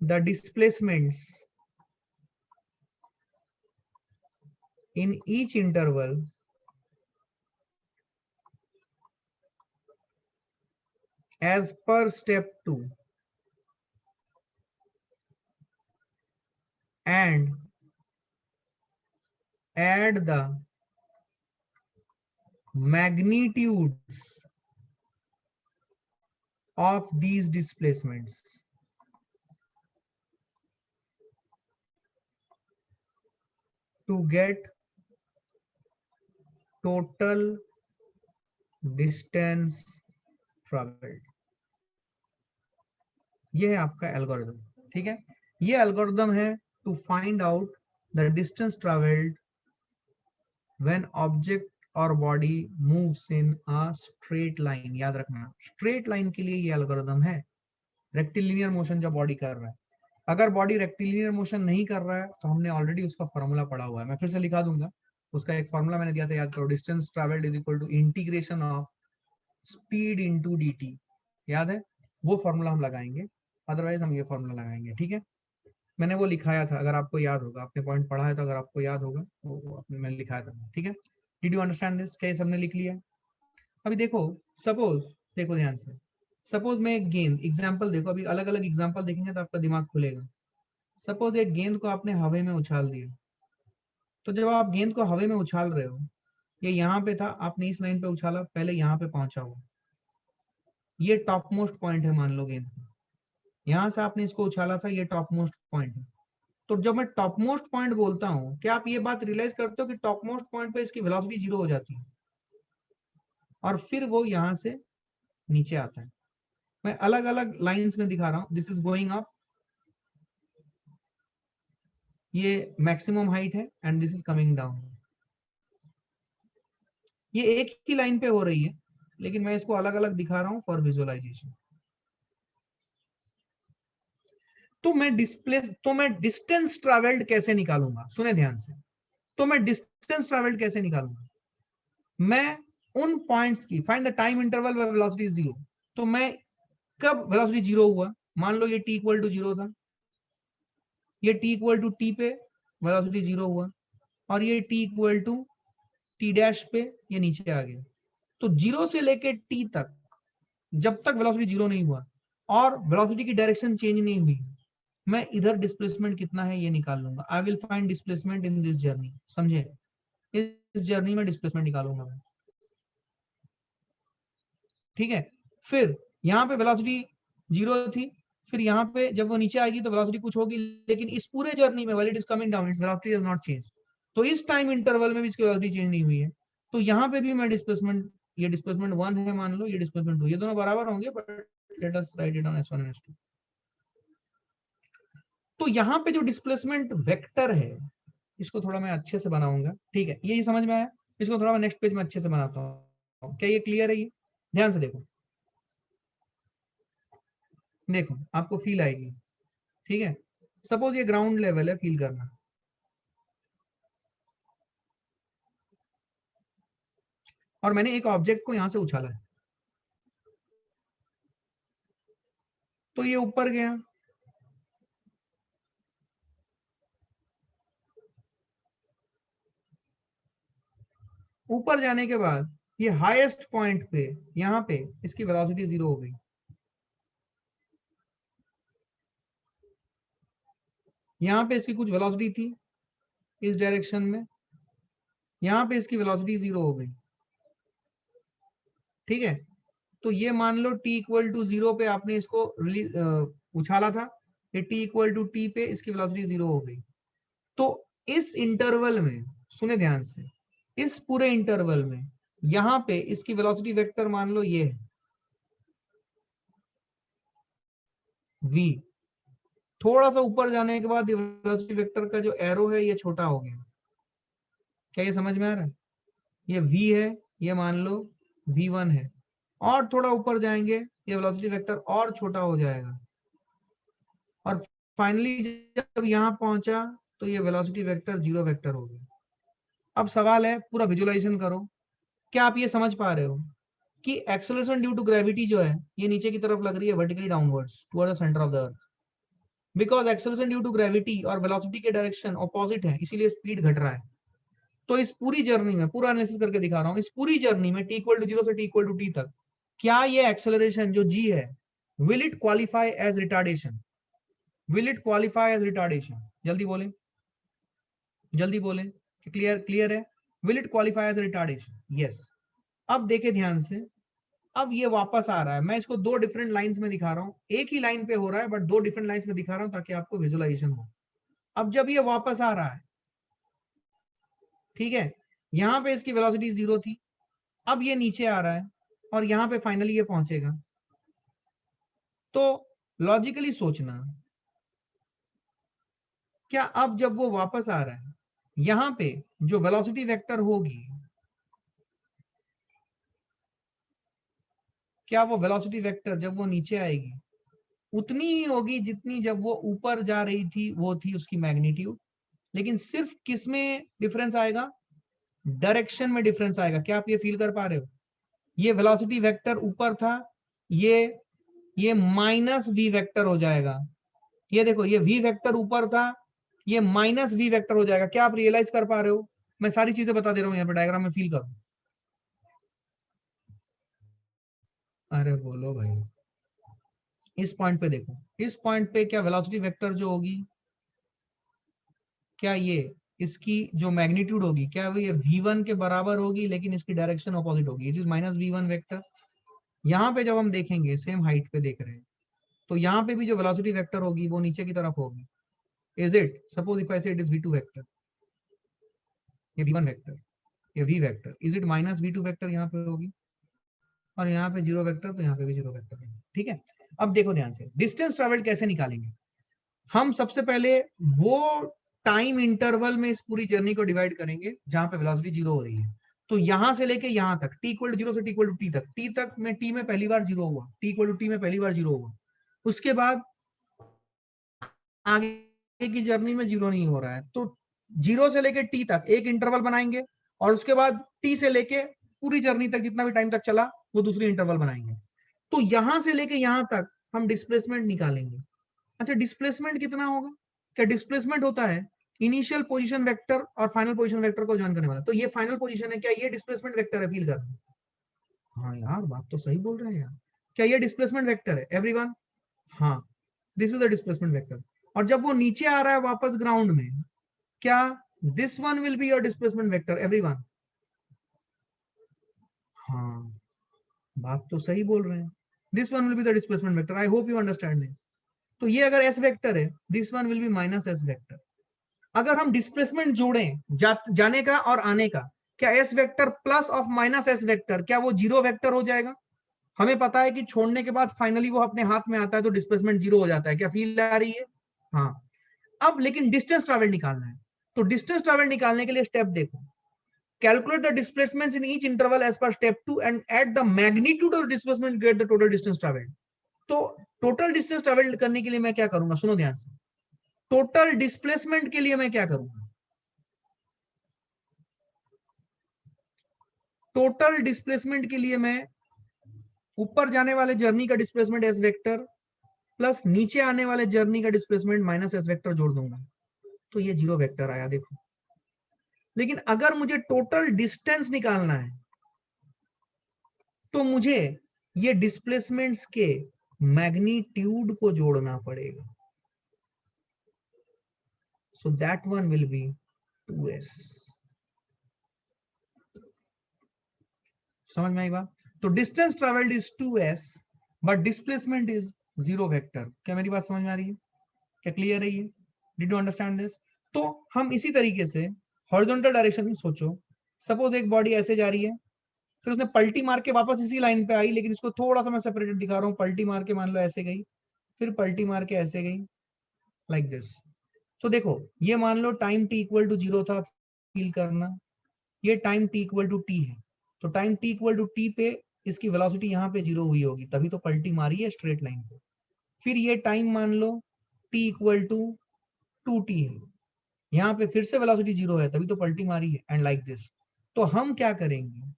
the displacements in each interval as per step 2 and add the magnitudes of these displacements to get total distance traveled। ये है आपका एल्गोरिदम, ठीक है। ये एल्गोरिदम है to find out the distance travelled when object और body moves in a straight line. याद रखना, स्ट्रेट लाइन के लिए ये एल्गोरिदम है। रेक्टिलिनियर मोशन जब बॉडी कर रहा है, अगर बॉडी रेक्टिलिनियर मोशन नहीं कर रहा है तो हमने ऑलरेडी उसका फॉर्मूला पढ़ा हुआ है, मैं फिर से लिखा दूंगा। उसका एक फॉर्मूला मैंने दिया था, याद करो, distance travelled is equal to integration of speed into dt। याद है? वो फॉर्मूला हम लगाएंगे, अदरवाइज हम ये फॉर्मूला लगाएंगे, ठीक है। मैंने वो लिखाया था, अगर आपको याद होगा, आपने पॉइंट पढ़ा है तो अगर आपको याद होगा वो आपने मैंने लिखाया था, ठीक है। Did you understand this? क्या ये सबने लिख लिया? अभी देखो, सपोज, देखो ध्यान से, सपोज मैं एक गेंद, एग्जाम्पल देखो, अभी अलग अलग एग्जाम्पल देखेंगे तो आपका दिमाग खुलेगा। सपोज एक गेंद को आपने हवा में उछाल दिया, तो जब आप गेंद को हवा में उछाल रहे हो, ये यहाँ पे था, आपने इस लाइन पे उछाला, पहले यहाँ पे पहुंचा हुआ, ये टॉप मोस्ट पॉइंट है मान लो गेंद का, यहाँ से आपने इसको उछाला था, ये टॉप मोस्ट पॉइंट है। तो जब मैं टॉप मोस्ट पॉइंट बोलता हूँ, क्या आप ये बात रियलाइज करते हो कि टॉप मोस्ट पॉइंट पे इसकी वेलोसिटी 0 हो जाती है और फिर वो यहाँ से नीचे आता है। मैं अलग अलग लाइंस में दिखा रहा हूँ, दिस इज गोइंग अप, ये मैक्सिमम हाइट है, and this is coming down. ये एक ही लाइन पे हो रही है, लेकिन मैं इसको अलग अलग दिखा रहा हूं फॉर विजुअलाइजेशन। तो मैं डिस्टेंस ट्रेवल्ड कैसे निकालूंगा, सुने ध्यान से। तो मैं डिस्टेंस ट्रेवल्ड कैसे निकालूंगा, मैं उन पॉइंट्स की, find the time interval where velocity is 0। तो मैं कब वेलोसिटी 0 हुआ, मान लो ये t इक्वल टू 0 था, ये t इक्वल टू t पे वेलोसिटी 0 हुआ, और ये t equal to t dash पे ये नीचे आ गया। तो 0 से लेके t तक जब तक वेलोसिटी 0 नहीं हुआ और वेलोसिटी की डायरेक्शन चेंज नहीं हुई, मैं इधर डिस्प्लेसमेंट कितना है ये निकाल लूंगा। I will find displacement in this journey, समझे? इस जर्नी में डिस्प्लेसमेंट निकालूंगा मैं, ठीक है। फिर यहाँ पे वेलोसिटी 0 थी, फिर यहाँ पे जब वो नीचे आएगी तो वेलोसिटी कुछ होगी, लेकिन इस पूरे जर्नी में while it is coming down its velocity does not change. तो इस टाइम इंटरवल में भी इसकी वेलोसिटी चेंज नहीं हुई है, तो यहाँ पे भी मैं डिस्प्लेसमेंट, ये डिस्प्लेसमेंट 1 है मान लो, ये डिस्प्लेसमेंट 2, ये दोनों बराबर होंगे, but let us right it down S1 S2। तो यहाँ पे जो डिस्प्लेसमेंट वेक्टर है, इसको थोड़ा मैं अच्छे से बनाऊंगा, ठीक है, ये समझ में आया? इसको थोड़ा मैं नेक्स्ट पेज में अच्छे से बनाता हूँ। क्या ये क्लियर है? ये ध्यान से देखो, देखो आपको फील आएगी, ठीक है। सपोज ये ग्राउंड लेवल है, फील करना। और मैंने एक ऑब्जेक्ट को यहां से उछाला है, तो ये ऊपर गया, ऊपर जाने के बाद ये हाईएस्ट पॉइंट पे, यहाँ पे इसकी वेलोसिटी 0 हो गई। यहाँ पे इसकी कुछ वेलोसिटी थी इस डायरेक्शन में, यहाँ पे इसकी वेलोसिटी 0 हो गई, ठीक है। तो ये मान लो t इक्वल टू 0 पे आपने इसको उछाला था, ये t इक्वल टू t पे इसकी वेलोसिटी 0 हो गई। तो इस इंटरवल में, सुने ध्यान से, इस पूरे इंटरवल में यहाँ पे इसकी वेलोसिटी वेक्टर मान लो ये है v। थोड़ा सा ऊपर जाने के बाद वेलोसिटी वेक्टर का जो एरो है ये छोटा हो गया। क्या ये समझ में आ रहा है? ये v है, ये मान लो v1 है, और थोड़ा ऊपर जाएंगे ये वेलोसिटी वेक्टर और छोटा हो जाएगा, और फाइनली जब यहाँ पहुंचा तो ये वेलोसिटी वेक्टर 0 वेक्टर हो गया। अब सवाल है, पूरा विजुअलाइजेशन करो, क्या आप ये समझ पा रहे हो कि एक्सेलरेशन ड्यू टू ग्रेविटी जो है ये नीचे की तरफ लग रही है vertically downwards toward the centre of the earth, because acceleration due to gravity और वेलोसिटी के डायरेक्शन ऑपोजिट है, इसीलिए स्पीड घट रहा है। तो इस पूरी जर्नी में, पूरा एनालिसिस करके दिखा रहा हूं, इस पूरी जर्नी में t इक्वल टू 0 से t इक्वल टू t तक, क्या ये एक्सेलरेशन जो g है, will it qualify as retardation? Will it qualify as retardation? जल्दी बोले, जल्दी बोले, क्लियर क्लियर है? Will it qualify as retardation? Yes. अब देखे ध्यान से, अब ये वापस आ रहा है, मैं इसको दो डिफरेंट लाइंस में दिखा रहा हूं, एक ही लाइन पे हो रहा है बट दो डिफरेंट लाइंस में दिखा रहा हूं ताकि आपको विजुअलाइजेशन हो। अब जब ये वापस आ रहा है, ठीक है, यहां पे इसकी वेलोसिटी 0 थी, अब ये नीचे आ रहा है और यहां पे फाइनली ये पहुंचेगा। तो लॉजिकली सोचना, क्या अब जब वो वापस आ रहा है, यहां पे जो वेलोसिटी वेक्टर होगी, क्या वो वेलोसिटी वेक्टर जब वो नीचे आएगी उतनी ही होगी जितनी जब वो ऊपर जा रही थी, वो थी उसकी मैग्नीट्यूड, लेकिन सिर्फ किस में डिफरेंस आएगा? डायरेक्शन में डिफरेंस आएगा। क्या आप ये फील कर पा रहे हो? ये वेलोसिटी वेक्टर ऊपर था, ये माइनस v वेक्टर हो जाएगा, ये देखो ये v वेक्टर ऊपर था, ये माइनस v वेक्टर हो जाएगा। क्या आप रियलाइज कर पा रहे हो? मैं सारी चीजें बता दे रहा हूं यहाँ पे डायग्राम में, फील करो। अरे बोलो भाई, इस पॉइंट पे देखो, इस पॉइंट पे क्या वेलोसिटी वेक्टर जो होगी, क्या ये इसकी जो मैग्नीट्यूड होगी, क्या वो ये v1 के बराबर होगी, लेकिन इसकी डायरेक्शन ऑपोजिट होगी, it is minus v1 vector. यहाँ पे जब हम देखेंगे, सेम हाइट पे देख रहे हैं, तो यहाँ पे भी जो वेलोसिटी वेक्टर होगी वो नीचे की तरफ होगी। Is it, suppose if I से इट इज v2 वेक्टर, ये v1 वेक्टर, ये v vector, is it minus v2 vector यहाँ पे होगी, और यहाँ पे जीरो वेक्टर, तो यहाँ पे भी जीरो वेक्टर होगी। ठीक है, अब देखो ध्यान से, डिस्टेंस ट्रेवल्ड कैसे निकालेंगे हम? सबसे पहले वो टाइम इंटरवल में इस पूरी जर्नी को डिवाइड करेंगे जहां पे वेलोसिटी जीरो हो रही है। तो यहां से लेके यहां तक, टी इक्वल टू जीरो से टी इक्वल टू टी तक, टी तक में, टी में पहली बार जीरो हुआ, टी इक्वल टू टी में पहली बार जीरो हुआ, उसके बाद आगे की जर्नी में जीरो नहीं हो रहा है, तो जीरो से लेके टी तक एक इंटरवल बनाएंगे, और उसके बाद टी से लेके पूरी जर्नी तक जितना भी टाइम तक चला वो दूसरी इंटरवल बनाएंगे। तो यहां से लेके यहां तक हम डिस्प्लेसमेंट निकालेंगे। अच्छा, डिस्प्लेसमेंट कितना होगा? क्या डिस्प्लेसमेंट होता है इनिशियल पोजीशन वेक्टर और फाइनल पोजीशन वेक्टर को ज्वाइन करने वाला। तो ये फाइनल पोजीशन है, क्या ये डिस्प्लेसमेंट वेक्टर है? फील कर, हाँ यार बात तो सही बोल रहे हैं यार, क्या ये डिस्प्लेसमेंट वेक्टर है एवरीवन? हाँ, this is the displacement vector. और जब वो नीचे आ रहा है वापस ग्राउंड में, क्या this one will be your displacement vector everyone? हाँ, बात तो सही बोल रहे हैं, this one will be the displacement vector. I hope you understand it. तो ये अगर एस वेक्टर है, this one will be minus S vector. अगर हम डिस्प्लेसमेंट जोड़ें जाने का और आने का, क्या S vector plus of minus S vector, क्या वो जीरो वेक्टर हो जाएगा? हमें पता है कि छोड़ने के बाद फाइनली वो अपने हाथ में आता है तो डिस्प्लेसमेंट जीरो हो जाता है। क्या फील आ रही है? हाँ। अब लेकिन डिस्टेंस ट्रैवल निकालना है, तो डिस्टेंस ट्रैवल निकालने के लिए स्टेप देखो, calculate the displacement in each interval as per step 2 and at the magnitude of displacement get the total distance travel. तो टोटल डिस्टेंस ट्रैवल करने के लिए मैं क्या करूंगा, सुनो ध्यान से, टोटल डिस्प्लेसमेंट के लिए मैं क्या करूंगा, टोटल डिस्प्लेसमेंट के लिए मैं ऊपर जाने वाले जर्नी का डिस्प्लेसमेंट एस वेक्टर प्लस नीचे आने वाले जर्नी का डिस्प्लेसमेंट माइनस एस वेक्टर जोड़ दूंगा, तो ये जीरो वेक्टर आया देखो। लेकिन अगर मुझे टोटल डिस्टेंस निकालना है तो मुझे ये डिस्प्लेसमेंट्स के मैग्नीट्यूड को जोड़ना पड़ेगा, so that one will be 2s। समझ में आई बात? तो distance travelled is 2s but displacement is zero vector. क्या मेरी बात समझ में आ रही है? क्या क्लियर है ये? Did you understand this? तो हम इसी तरीके से हॉरिजॉन्टल डायरेक्शन में सोचो, सपोज एक बॉडी ऐसे जा रही है, फिर उसने पलटी मार के वापस इसी लाइन पे आई, लेकिन इसको थोड़ा सा मैं सेपरेटेड दिखा रहा हूँ, पलटी मार के मान लो ऐसे गई, फिर पलटी मार के ऐसे गई, लाइक दिस। तो देखो ये मान लो time t equal to zero था, फील करना, ये time t equal to t है, तो time t equal to t पे इसकी वेलोसिटी यहाँ पे जीरो हुई होगी, तभी तो पलटी मारी है स्ट्रेट लाइन पे। फिर ये टाइम मान लो t इक्वल टू 2t है, यहाँ पे फिर से वेलोसिटी जीरो है, तभी तो पलटी मारी है, एंड लाइक दिस। तो हम क्या करेंगे,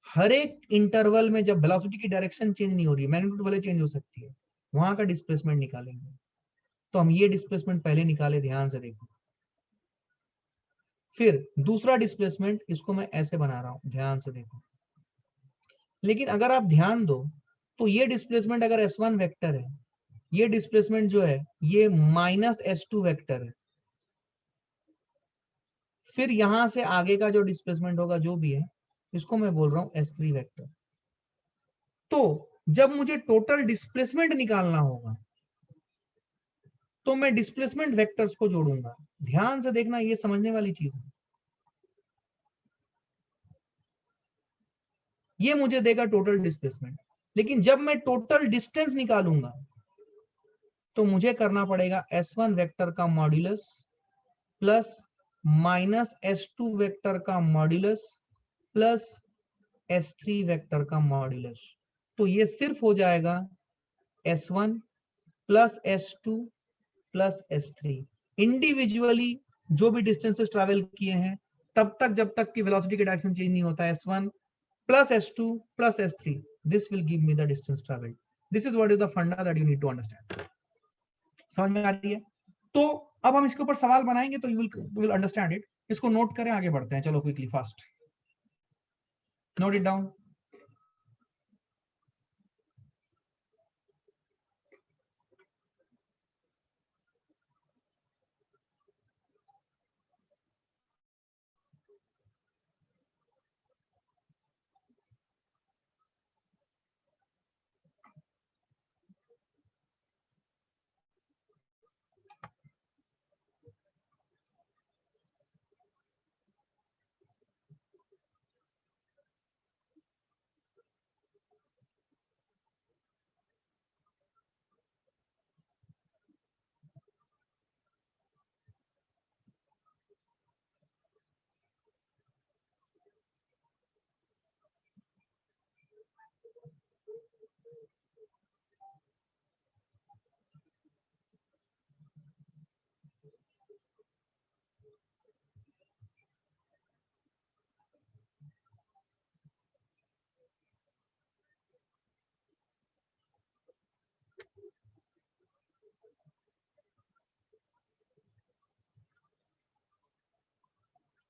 हर एक इंटरवल में जब वेलोसिटी की डायरेक्शन चेंज नहीं हो रही है, मैग्नीट्यूड वाले चेंज हो सकती है, वहां का डिस्प्लेसमेंट निकालेंगे। तो हम ये डिस्प्लेसमेंट पहले निकाले, ध्यान से देखो। फिर दूसरा डिस्प्लेसमेंट, इसको मैं ऐसे बना रहा हूं, ध्यान से देखो। लेकिन अगर आप ध्यान दो तो ये डिस्प्लेसमेंट अगर s1 वेक्टर है, ये डिस्प्लेसमेंट जो है ये माइनस s2 वेक्टर है। फिर यहां से आगे का जो डिस्प्लेसमेंट होगा जो भी है, इसको मैं बोल रहा हूं s3 वेक्टर। तो जब मुझे टोटल डिस्प्लेसमेंट निकालना होगा तो मैं डिस्प्लेसमेंट वेक्टर्स को जोड़ूंगा। ध्यान से देखना, ये समझने वाली चीज है। ये मुझे देगा टोटल डिस्प्लेसमेंट, लेकिन जब मैं टोटल डिस्टेंस निकालूंगा तो मुझे करना पड़ेगा s1 वेक्टर का modulus plus minus s2 vector का मॉड्यूलस प्लस s3 वेक्टर का मॉड्यूलस। तो ये सिर्फ हो जाएगा s1 plus s2 plus s3। Individually जो भी डिस्टेंसेस ट्रैवल किए हैं तब तक, जब तक कि वेलोसिटी का डायरेक्शन चेंज नहीं होता, s1 plus s2 plus s3, this will give me the distance traveled. This is what is the funda that you need to understand. समझ में आ रही है? तो अब हम इसके ऊपर सवाल बनाएंगे तो यू विल अंडरस्टैंड इट. इसको नोट करें, आगे बढ़ते हैं. चलो quickly fast note it down.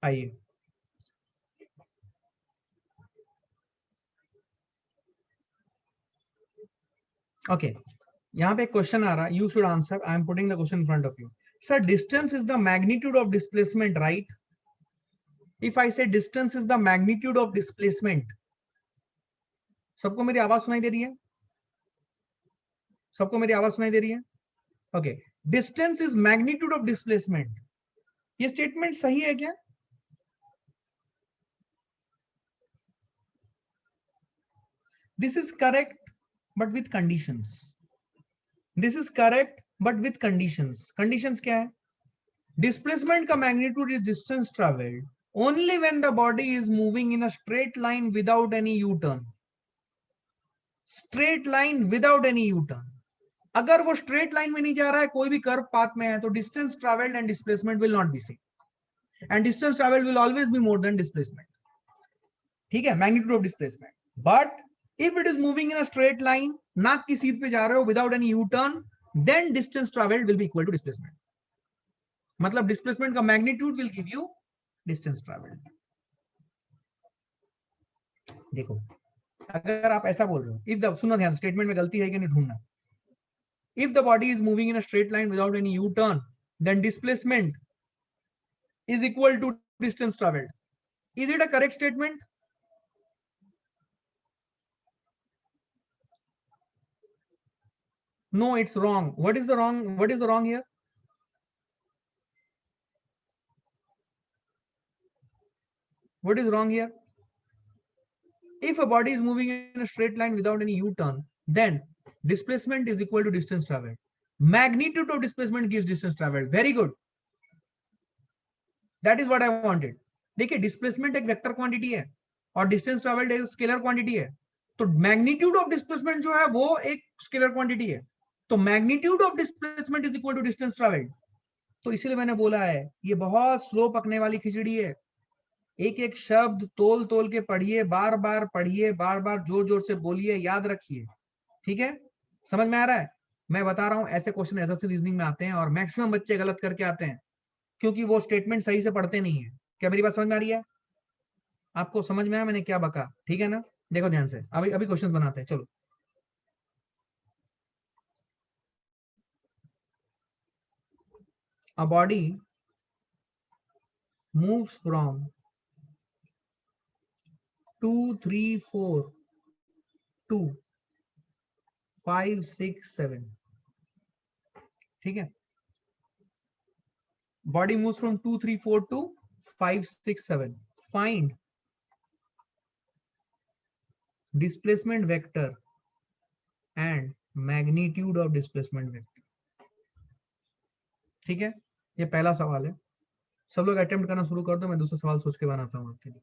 आइए. ओके, यहाँ पे एक क्वेश्चन आ रहा है, you should answer. I am putting the question in front of you. Sir, distance is the magnitude of displacement, right? If I say distance is the magnitude of displacement. सबको मेरी आवाज सुनाई दे रही है? सबको मेरी आवाज सुनाई दे रही है? Okay. Distance is magnitude of displacement. ये स्टेटमेंट सही है क्या? This is correct but with conditions. This is correct but with conditions. Conditions क्या है? डिस्प्लेसमेंट का magnitude is distance travelled only when the body is moving in a straight line without any U-turn. Straight line without any U-turn. अगर वो स्ट्रेट लाइन में नहीं जा रहा है, कोई भी कर्व पाथ में है, तो distance travelled and displacement will not be same, and distance travelled will always be more than displacement. ठीक है, magnitude of displacement. But if it is moving in a straight line, नाक की सीध पे जा रहे हो without any U turn, then distance travelled will be equal to displacement. मतलब डिस्प्लेसमेंट का magnitude will give you distance travelled. देखो, अगर आप ऐसा बोल रहे हो, इफ द, सुनो ध्यान, स्टेटमेंट में गलती है कि नहीं ढूंढना. If the body is moving in a straight line without any U-turn, then displacement is equal to distance traveled. Is it a correct statement? No, it's wrong. What is the wrong? What is the wrong here? What is wrong here? If a body is moving in a straight line without any U-turn, then displacement is equal to distance traveled. Magnitude of displacement gives distance traveled. Very good. That is what I wanted. देखिए, डिस्प्लेसमेंट एक वेक्टर क्वांटिटी है और डिस्टेंस ट्रेवल्ड एक स्केलर क्वांटिटी है. तो मैग्नीट्यूड ऑफ डिस्प्लेसमेंट जो है वो एक स्केलर क्वांटिटी है. तो magnitude of displacement is equal to distance travelled. तो इसीलिए मैंने बोला है ये बहुत स्लो पकने वाली खिचड़ी है. एक एक शब्द तोल तोल के पढ़िए, बार बार पढ़िए, बार बार जोर जोर से बोलिए, याद रखिए. ठीक है, समझ में आ रहा है? मैं बता रहा हूं, ऐसे क्वेश्चन एसएससी रीजनिंग में आते हैं और मैक्सिमम बच्चे गलत करके आते हैं क्योंकि वो स्टेटमेंट सही से पढ़ते नहीं है. क्या मेरी बात समझ में आ रही है? आपको समझ में आया मैंने क्या बका? ठीक है ना? देखो ध्यान से, अभी अभी क्वेश्चन बनाते हैं. चलो, a body moves from 2 3 4 to 5 6 7. ठीक है, body moves from 2 3 4 to 5 6 7. Find displacement vector and magnitude of displacement vector. ठीक है, ये पहला सवाल है. सब लोग अटेम्प्ट करना शुरू कर दो, मैं दूसरा सवाल सोच के बनाता हूं आपके लिए.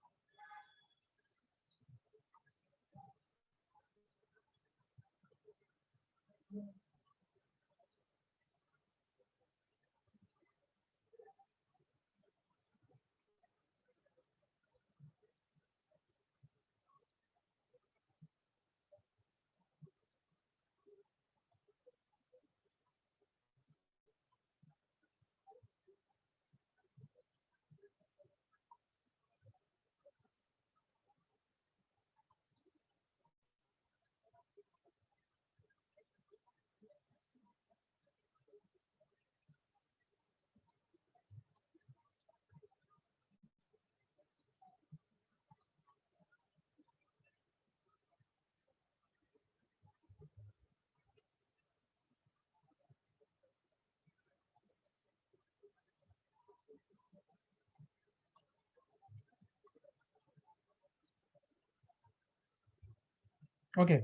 ओके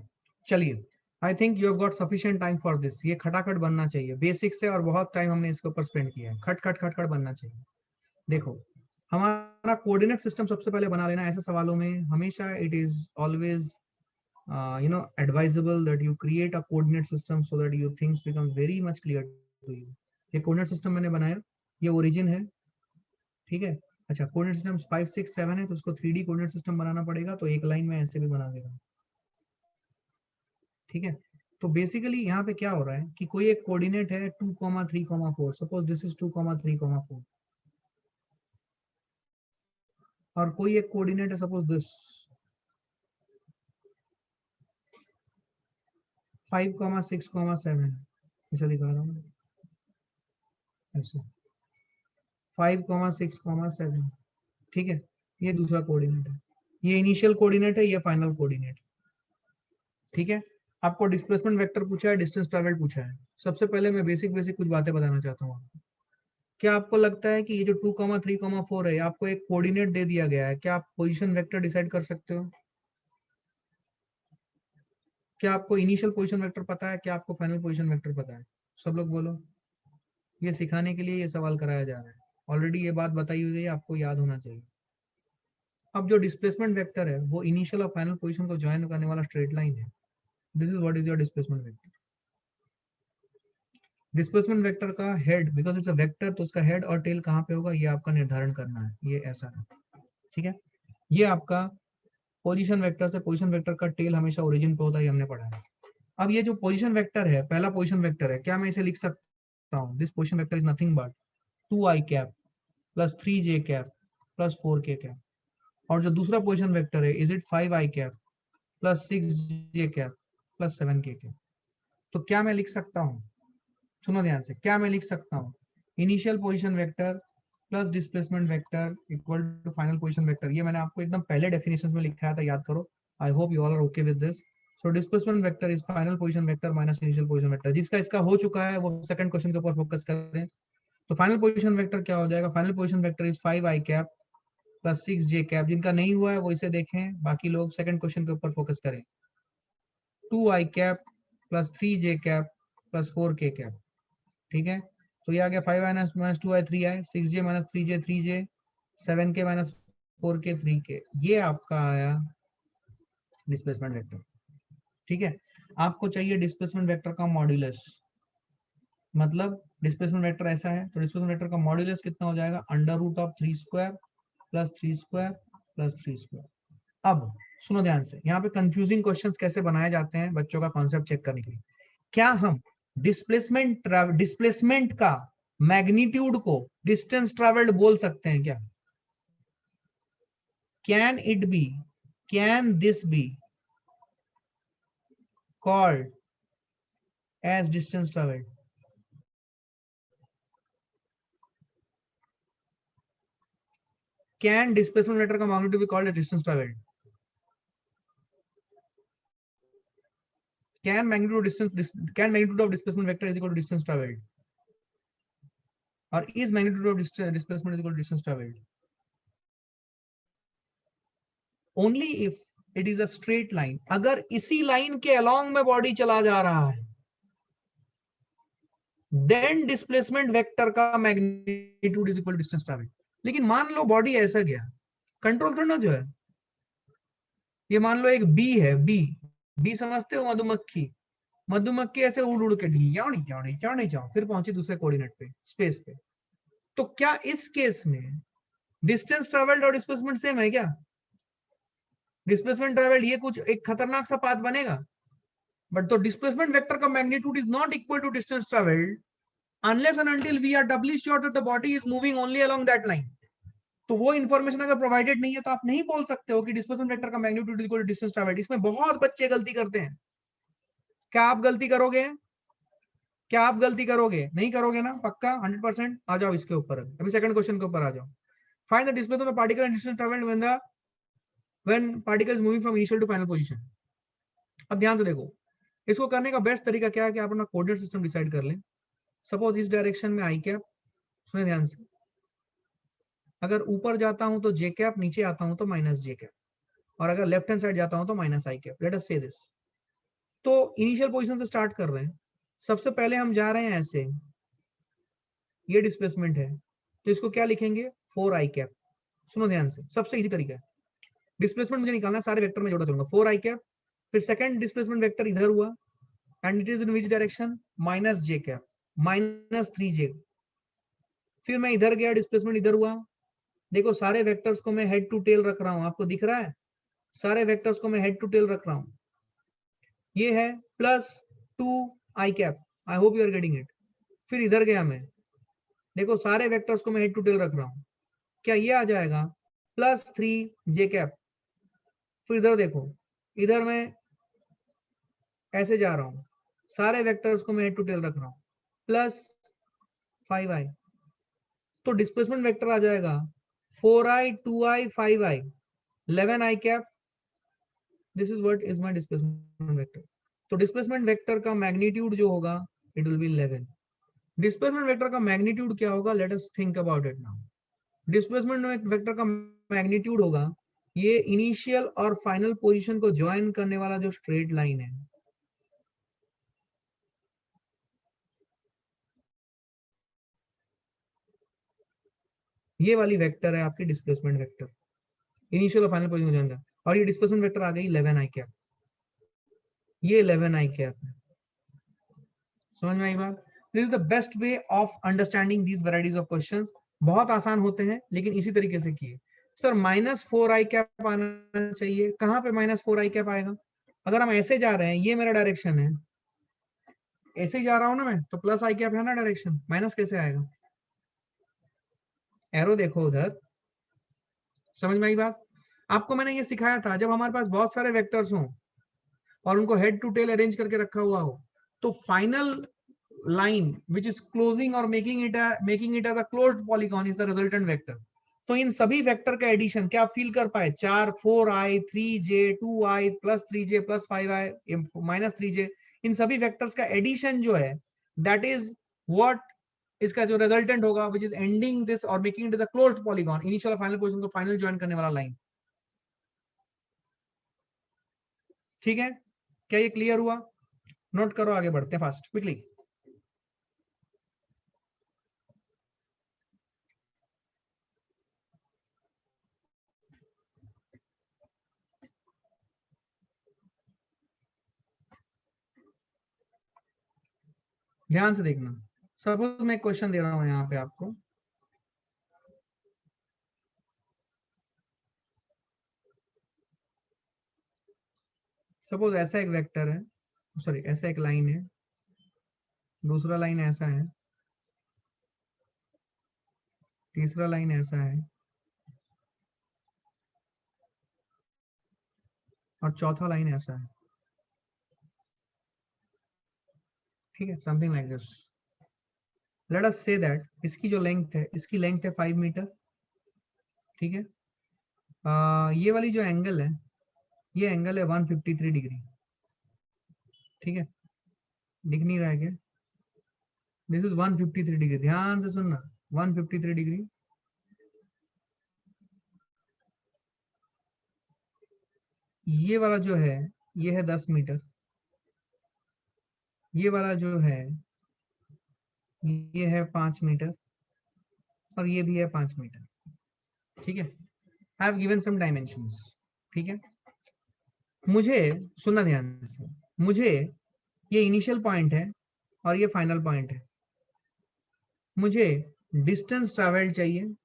चलिए, I think you have got sufficient time for this. ये खटाखट बनना चाहिए, बेसिक से, और बहुत टाइम हमने इसके ऊपर स्पेंड किया है। खट खट खट खट बनना चाहिए। देखो, हमारा कोऑर्डिनेट सिस्टम सबसे पहले बना लेना। ऐसे सवालों में हमेशा it is always advisable that you create a coordinate system so that your things become very much clear to you. ये कोऑर्डिनेट सिस्टम मैंने बनाया, ये ओरिजिन है, ठीक है। अच्छा, कोऑर्डिनेट सिस्टम 5 6 7 है, तो उसको 3D कोऑर्डिनेट सिस्टम बनाना पड़ेगा, तो एक लाइन में ऐसे भी बना देगा, ठीक है। तो बेसिकली यहाँ पे क्या हो रहा है कि कोई एक कोऑर्डिनेट है 2, 3, 4, सपोज दिस इज 2, 3, 4, और कोई एक कोऑर्डिनेट है सपोज दिस 5, 6, 7, ऐसा दिखा रहा हूँ, ऐसे 5, 6, 7, ठीक है। ये दूसरा कोऑर्डिनेट है, ये इनिशियल कोऑर्डिनेट है, ये फाइनल कोऑर्डिनेट, ठीक है। आपको डिस्प्लेसमेंट वेक्टर पूछा है, डिस्टेंस ट्रैवल्ड पूछा है। सबसे पहले मैं बेसिक बेसिक कुछ बातें बताना चाहता हूँ आपको। क्या आपको लगता है कि ये जो 2, 3, 4 है, आपको एक कोऑर्डिनेट दे दिया गया है, क्या आप पोजीशन वेक्टर डिसाइड कर सकते हो? क्या आपको इनिशियल पोजीशन वेक्टर पता है? क्या आपको फाइनल पोजीशन वेक्टर पता है? सब लोग बोलो। ये सिखाने के लिए ये सवाल कराया जा रहा है। ऑलरेडी ये बात बताई हुई है, आपको याद होना चाहिए। अब जो डिस्प्लेसमेंट वेक्टर है वो इनिशियल और फाइनल पोजीशन को ज्वाइन करने वाला स्ट्रेट लाइन है। This is what is your displacement vector. Displacement vector का head, because it's a vector, तो उसका हेड और टेल कहाँ पे होगा ये आपका निर्धारण करना है। ये ऐसा है, ठीक है। ये आपका पोजीशन वेक्टर से, पोजीशन वेक्टर का टेल हमेशा ओरिजिन पे होता है, हमने पढ़ा है। अब ये जो पोजीशन वेक्टर है, पहला पोजीशन वेक्टर है, क्या मैं इसे लिख सकता हूँ? This position vector is nothing but 2i cap plus 3j cap plus 4k cap. और जो दूसरा पोजीशन वेक्टर है, is it 5i cap plus 6j cap plus 7k cap. तो क्या मैं लिख सकता हूँ? सुनो ध्यान से, क्या मैं लिख सकता हूँ? Initial position vector plus displacement vector equal to final position vector. ये मैंने आपको एकदम पहले डेफिनेशंस में लिखा था, याद करो। I hope you all are okay with this. So displacement vector is final position vector minus initial position vector. जिसका इसका हो चुका है वो सेकंड क्वेश्चन के ऊपर फोकस करें। तो फाइनल पोजीशन वेक्टर क्या हो जाएगा? Final position vector is 5i cap plus 6j cap. जिनका नहीं हुआ है वो इसे देखें, बाकी लोग सेकंड क्वेश्चन के ऊपर फोकस करें। 2i cap plus 3j cap plus 4k cap, ठीक है। तो ये आ गया 5i minus 2i 3i, 6j minus 3j 3j, 7k minus 4k 3k। ये आपका आया डिस्प्लेसमेंट वेक्टर, ठीक है। आपको चाहिए डिस्प्लेसमेंट वेक्टर का मॉड्यूलस, मतलब डिस्प्लेसमेंट वेक्टर ऐसा है, तो डिस्प्लेसमेंट वेक्टर का मॉड्यूलस कितना हो जाएगा? Under root of 3 square plus 3 square plus 3 square. अब सुनो ध्यान से, यहाँ पे कंफ्यूजिंग क्वेश्चंस कैसे बनाए जाते हैं बच्चों का कॉन्सेप्ट चेक करने के लिए। क्या हम डिस्प्लेसमेंट का मैग्नीट्यूड को डिस्टेंस ट्रेवल्ड बोल सकते हैं क्या? Can it be, can this be called as distance travelled? Can displacement vector का magnitude be called as distance travelled? Can magnitude of displacement vector is equal to distance traveled, or is magnitude of displacement is equal to distance traveled? Only if it is a straight line. अगर इसी लाइन के along में बॉडी चला जा रहा है, then displacement vector का magnitude is equal to distance traveled. लेकिन मान लो बॉडी ऐसा गया, कंट्रोल थोड़ा ना जो है, ये मान लो एक बी है, बी समझते हो? मधुमक्खी, मधुमक्खी ऐसे उड़ उड़ के फिर पहुंची दूसरे कोऑर्डिनेट पे, स्पेस पे। तो क्या इस केस में डिस्टेंस ट्रेवल्ड और डिस्प्लेसमेंट सेम है क्या? डिस्प्लेसमेंट ट्रेवल्ड ये कुछ एक खतरनाक सा पाथ बनेगा, बट तो डिस्प्लेसमेंट वेक्टर का magnitude is not equal to distance travelled unless and until we are doubly sure that the body is moving only along that line. तो वो इन्फॉर्मेशन अगर प्रोवाइडेड नहीं है तो आप नहीं बोल सकते हो कि डिस्प्लेसमेंट वेक्टर का magnitude is equal to distance travelled. इसमें बहुत बच्चे गलती करते हैं। क्या आप गलती करोगे? क्या आप गलती करोगे? नहीं करोगे ना? पक्का 100%? आ जाओ इसके ऊपर, अभी सेकंड क्वेश्चन के ऊपर आ जाओ। Find the displacement of particle and distance travelled when particle is moving from initial to final position। अब ध्यान से देखो, इसको करने का बेस्ट तरीका क्या है कि आप अपना कोऑर्डिनेट सिस्टम डिसाइड कर लें। सपोज इस डायरेक्शन में आई कैप, सुने ध्यान से, अगर ऊपर जाता हूं तो जे कैप, नीचे आता हूं तो माइनस जे कैप, और अगर लेफ्ट हैंड साइड जाता हूं तो माइनस आई कैप। लेट अस से दिस। तो इनिशियल पोजीशन से स्टार्ट कर रहे हैं। सबसे पहले हम जा रहे हैं ऐसे, ये डिस्प्लेसमेंट है, तो इसको क्या लिखेंगे, 4 आई कैप। सुनो ध्यान से, सबसे इजी तरीका है। डिस्प्लेसमेंट मुझे निकालना है, सारे वेक्टर में जोड़ता चलूंगा, 4 आई कैप, फिर सेकंड डिस्प्लेसमेंट वेक्टर इधर हुआ, and it is in which direction, minus J cap, minus 3 जे। फिर मैं इधर गया, डिस्प्लेसमेंट इधर हुआ। देखो सारे वेक्टर्स को मैं हेड टू टेल रख रहा हूं, आपको दिख रहा है, सारे वेक्टर्स को मैं हेड टू टेल रख रहा हूं। ये है plus 2 i cap, I hope you are getting it. फिर इधर गया मैं, देखो सारे वेक्टर्स को मैं हेड टू टेल रख रहा हूं, क्या ये आ जाएगा, प्लस 3 जे कैप। फिर इधर देखो, इधर मैं ऐसे जा रहा हूं, सारे वेक्टर्स को मैं हेड टू टेल रख रहा हूं, प्लस 5i। तो डिस्प्लेसमेंट वेक्टर आ जाएगा 4i 2i 5i 11i cap. This is what is my displacement vector. तो डिस्प्लेसमेंट वेक्टर का मैग्नीट्यूड जो होगा, it will be 11। Displacement vector का मैग्नीट्यूड क्या होगा, let us think about it now. Displacement vector का मैग्नीट्यूड होगा ये इनिशियल और फाइनल पोजीशन को ज्वाइन करने वाला जो स्ट्रेट लाइन है, ये वाली वेक्टर है आपकी डिस्प्लेसमेंट वेक्टर, इनिशियल और फाइनल पोजीशन को ज्वाइन कर। और ये डिस्प्लेसमेंट वेक्टर आ गई 11 आई कैप, ये 11 आई कैप है। समझ में आई बात? This is the best way of understanding these varieties of questions. बहुत आसान होते हैं लेकिन इसी तरीके से किए। सर माइनस 4 आई कैप आना चाहिए, कहां पे माइनस 4 आई कैप आएगा? अगर हम ऐसे जा रहे हैं, ये मेरा डायरेक्शन है, ऐसे ही जा रहा हूं ना मैं, तो प्लस आई कैप है ना डायरेक्शन, माइनस कैसे आएगा? एरो देखो उधर। समझ में आई बात? आपको मैंने ये सिखाया था, जब हमारे पास बहुत सारे वेक्टर्स हों और उनको हेड टू टेल अरेंज करके रखा हुआ हो, तो final line which is closing or making it as a closed polygon is the resultant vector। तो इन सभी वेक्टर का एडिशन क्या आप फील कर पाए? 4 4i 3j 2i plus 3j plus 5i minus 3j, इन सभी वेक्टर्स का एडिशन जो है, दैट इज व्हाट इसका जो रिजल्टेंट होगा, विच इज एंडिंग दिस और making it as a closed polygon, initial और फाइनल पोजीशन को फाइनल ज्वाइन करने वाला लाइन। ठीक है, क्या ये क्लियर हुआ? नोट करो, आगे बढ़ते हैं फास्ट क्विकली। ध्यान से देखना। सपोज मैं क्वेश्चन दे रहा हूं यहाँ पे आपको, सपोज ऐसा एक वेक्टर है, सॉरी ऐसा एक लाइन है, दूसरा लाइन ऐसा है, तीसरा लाइन ऐसा है, और चौथा लाइन ऐसा है। ठीक है, something like this. Let us say that इसकी जो लेंथ है, इसकी लेंथ है 5 मीटर। ठीक है, ये वाली जो एंगल है, ये एंगल है 153 डिग्री। ठीक है, दिख नहीं रहा है क्या? दिस इज 153 डिग्री, ध्यान से सुनना, 153 डिग्री। ये वाला जो है, ये है 10 मीटर। ये वाला जो है, ये है 5 मीटर, और ये भी है 5 मीटर। ठीक है, I have given some dimensions. ठीक है, मुझे सुनना ध्यान से, मुझे ये इनिशियल पॉइंट है और ये फाइनल पॉइंट है, मुझे डिस्टेंस ट्रैवल्ड चाहिए।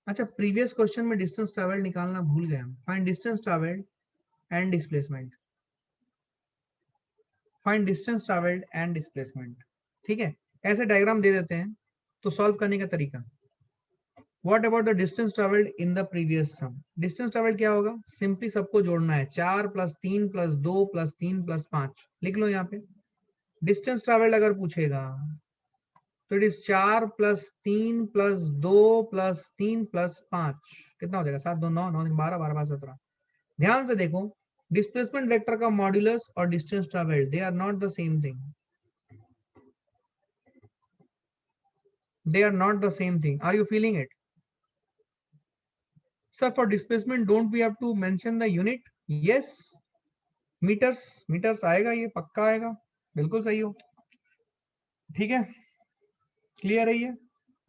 अच्छा, प्रीवियस क्वेश्चन में डिस्टेंस ट्रैवल्ड निकालना भूल गया। Find distance travelled and displacement, find distance travelled and displacement. ठीक है, ऐसे डायग्राम दे देते हैं तो सॉल्व करने का तरीका। What about the distance traveled in the previous sum? Distance traveled क्या होगा? सिंपली सबको जोड़ना है, 4 प्लस 3 प्लस 2 प्लस 3 प्लस 5 लिख लो यहाँ पे। डिस्टेंस ट्रैवल्ड अगर पूछेगा तो it is 4 plus 3 plus 2 plus 3 plus 5, कितना हो जाएगा? 7 2 9 9 12 12 5 17। ध्यान से देखो, डिस्प्लेसमेंट वेक्टर का मॉड्यूलस और distance travelled, they are not the same thing. They are not the same thing. Are you feeling it? Sir, for displacement, don't we have to mention the unit? Yes. Metres आएगा, ये पक्का आएगा, बिल्कुल सही हो, ठीक है, क्लियर है, ये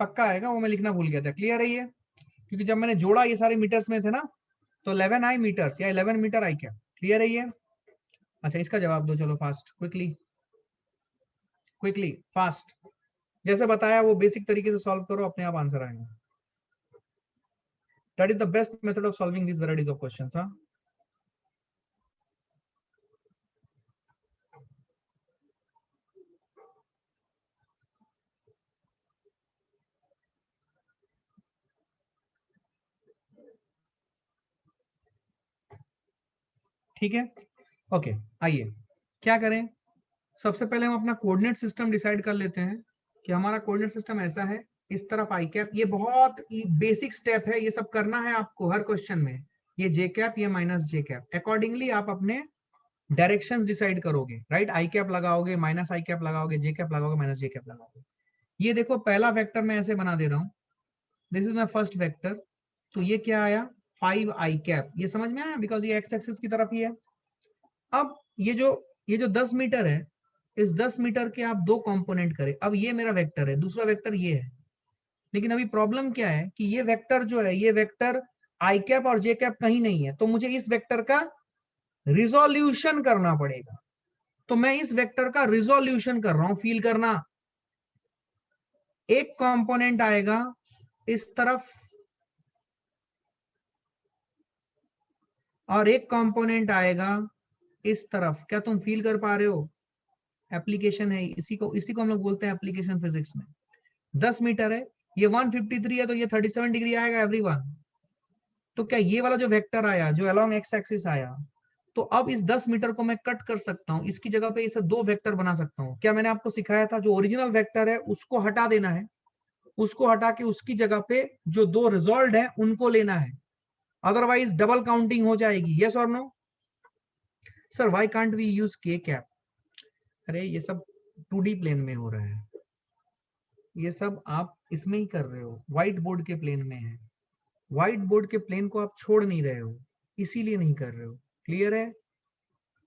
पक्का आएगा, वो मैं लिखना भूल गया था, क्लियर है ये, क्योंकि जब मैंने जोड़ा ये सारे मीटर्स में थे ना, तो 11 आई मीटर्स या 11 मीटर आई क्या, क्लियर है ये। अच्छा, इसका जवाब दो, चलो फास्ट, क्विकली फास्ट, जैसे बताया वो बेसिक तरीके से सॉल्व करो, अपने आप आंसर आएगा। That is the best method of solving this varieties of questions. हाँ, ठीक है, ओके, आइए क्या करें, सबसे पहले हम अपना कोऑर्डिनेट सिस्टम डिसाइड कर लेते हैं कि हमारा कोऑर्डिनेट सिस्टम ऐसा है, इस तरफ आई कैप, ये बहुत बेसिक स्टेप है, ये सब करना है आपको हर क्वेश्चन में, ये जे कैप, ये माइनस जे कैप, अकॉर्डिंगली आप अपने डायरेक्शंस डिसाइड करोगे, राइट, आई कैप लगाओगे, माइनस आई कैप लगाओगे, जे कैप लगाओगे, माइनस जे कैप लगाओगे। ये देखो पहला वेक्टर मैं ऐसे बना दे रहा हूं, this is my first vector, तो ये क्या आया 5 आई कैप, ये समझ में आया, बिकॉज ये एक्स एक्सिस की तरफ ही है। अब ये जो 10 मीटर है, इस 10 मीटर के आप दो कंपोनेंट करें, अब ये मेरा वेक्टर है, दूसरा वेक्टर ये है, लेकिन अभी प्रॉब्लम क्या है कि ये वेक्टर जो है, ये वेक्टर आई कैप और जे कैप कहीं नहीं है, तो मुझे इस वेक्टर का रिजोल्यूशन करना पड़ेगा, तो मैं इस वेक्टर का रिजोल्यूशन कर रहा हूं, फील करना, एक कंपोनेंट आएगा इस तरफ और एक कंपोनेंट आएगा इस तरफ, क्या तुम फील कर पा रहे हो, एप्लीकेशन है, इसी को हम लोग बोलते हैं एप्लीकेशन फिजिक्स में। 10 मीटर है, ये 153 है, तो ये 37 डिग्री आएगा एवरीवन। तो क्या ये वाला जो वेक्टर आया, जो अलोंग एक्स एक्सिस आया, तो अब इस 10 मीटर को मैं कट कर सकता हूं, इसकी जगह पे इसे दो वेक्टर बना सकता हूं। क्या मैंने आपको सिखाया था, जो ओरिजिनल वेक्टर है उसको हटा देना है, उसको हटा के उसकी जगह पे जो दो रिजॉल्व है उनको लेना है, अदरवाइज डबल काउंटिंग हो जाएगी, यस और no. Sir why can't we use k cap, अरे ये सब 2D प्लेन में हो रहा है, ये सब आप इसमें ही कर रहे हो, व्हाइट बोर्ड के प्लेन में है, व्हाइट बोर्ड के प्लेन को आप छोड़ नहीं रहे हो, इसीलिए नहीं कर रहे हो, क्लियर है,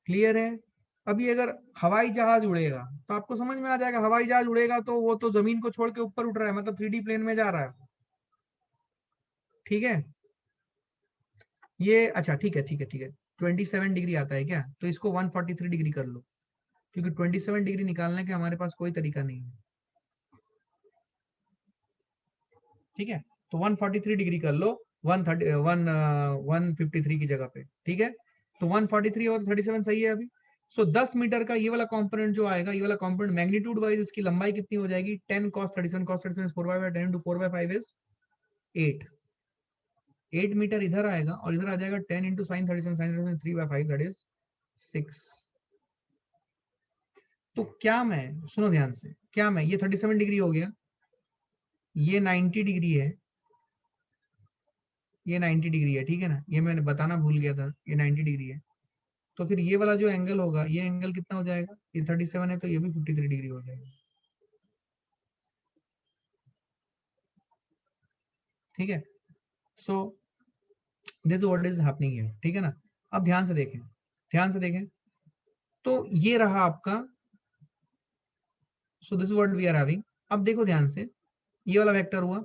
क्लियर है। अभी अगर हवाई जहाज उड़ेगा तो आपको समझ में आ जाएगा, हवाई जहाज उड़ेगा तो वो तो जमीन को छोड़ के ऊपर उठ रहा है, मतलब 3D प्लेन में जा रहा है, ठीक है, ये अच्छा, ठीक है 27 डिग्री आता है क्या, तो इसको 143 डिग्री कर लो, क्योंकि 27 डिग्री निकालने के हमारे पास कोई तरीका नहीं है, ठीक है, तो 143 डिग्री कर लो, 153 की जगह पे, ठीक है, तो 143 और 37 सही है अभी। सो 10 मीटर का ये वाला कंपोनेंट जो आएगा, ये वाला कंपोनेंट मैग्नीट्यूड वाइज इसकी लंबाई कितनी हो जाएगी, 10 cos 37, cos 37 is 4/5, 10 into 4/5 is 8, 8 metre इधर आएगा और इधर आ जाएगा 10 into sin 37, sin 37 3/5, that is 6। तो क्या मैं, सुनो ध्यान से, क्या मैं, ये 37 डिग्री हो गया, ये 90 डिग्री है, ये 90 डिग्री है, ठीक है ना, ये मैंने बताना भूल गया था, ये 90 डिग्री है, तो फिर ये वाला जो एंगल होगा, ये एंगल कितना हो जाएगा, ये 37 है तो ये भी 53 डिग्री हो जाएगा, ठीक है। सो this what is happening here, ठीक है ना। अब ध्यान से देखें, ध्यान से देखें, तो ये रहा आपका, so this what we are having. अब देखो ध्यान से, ये वाला वेक्टर हुआ,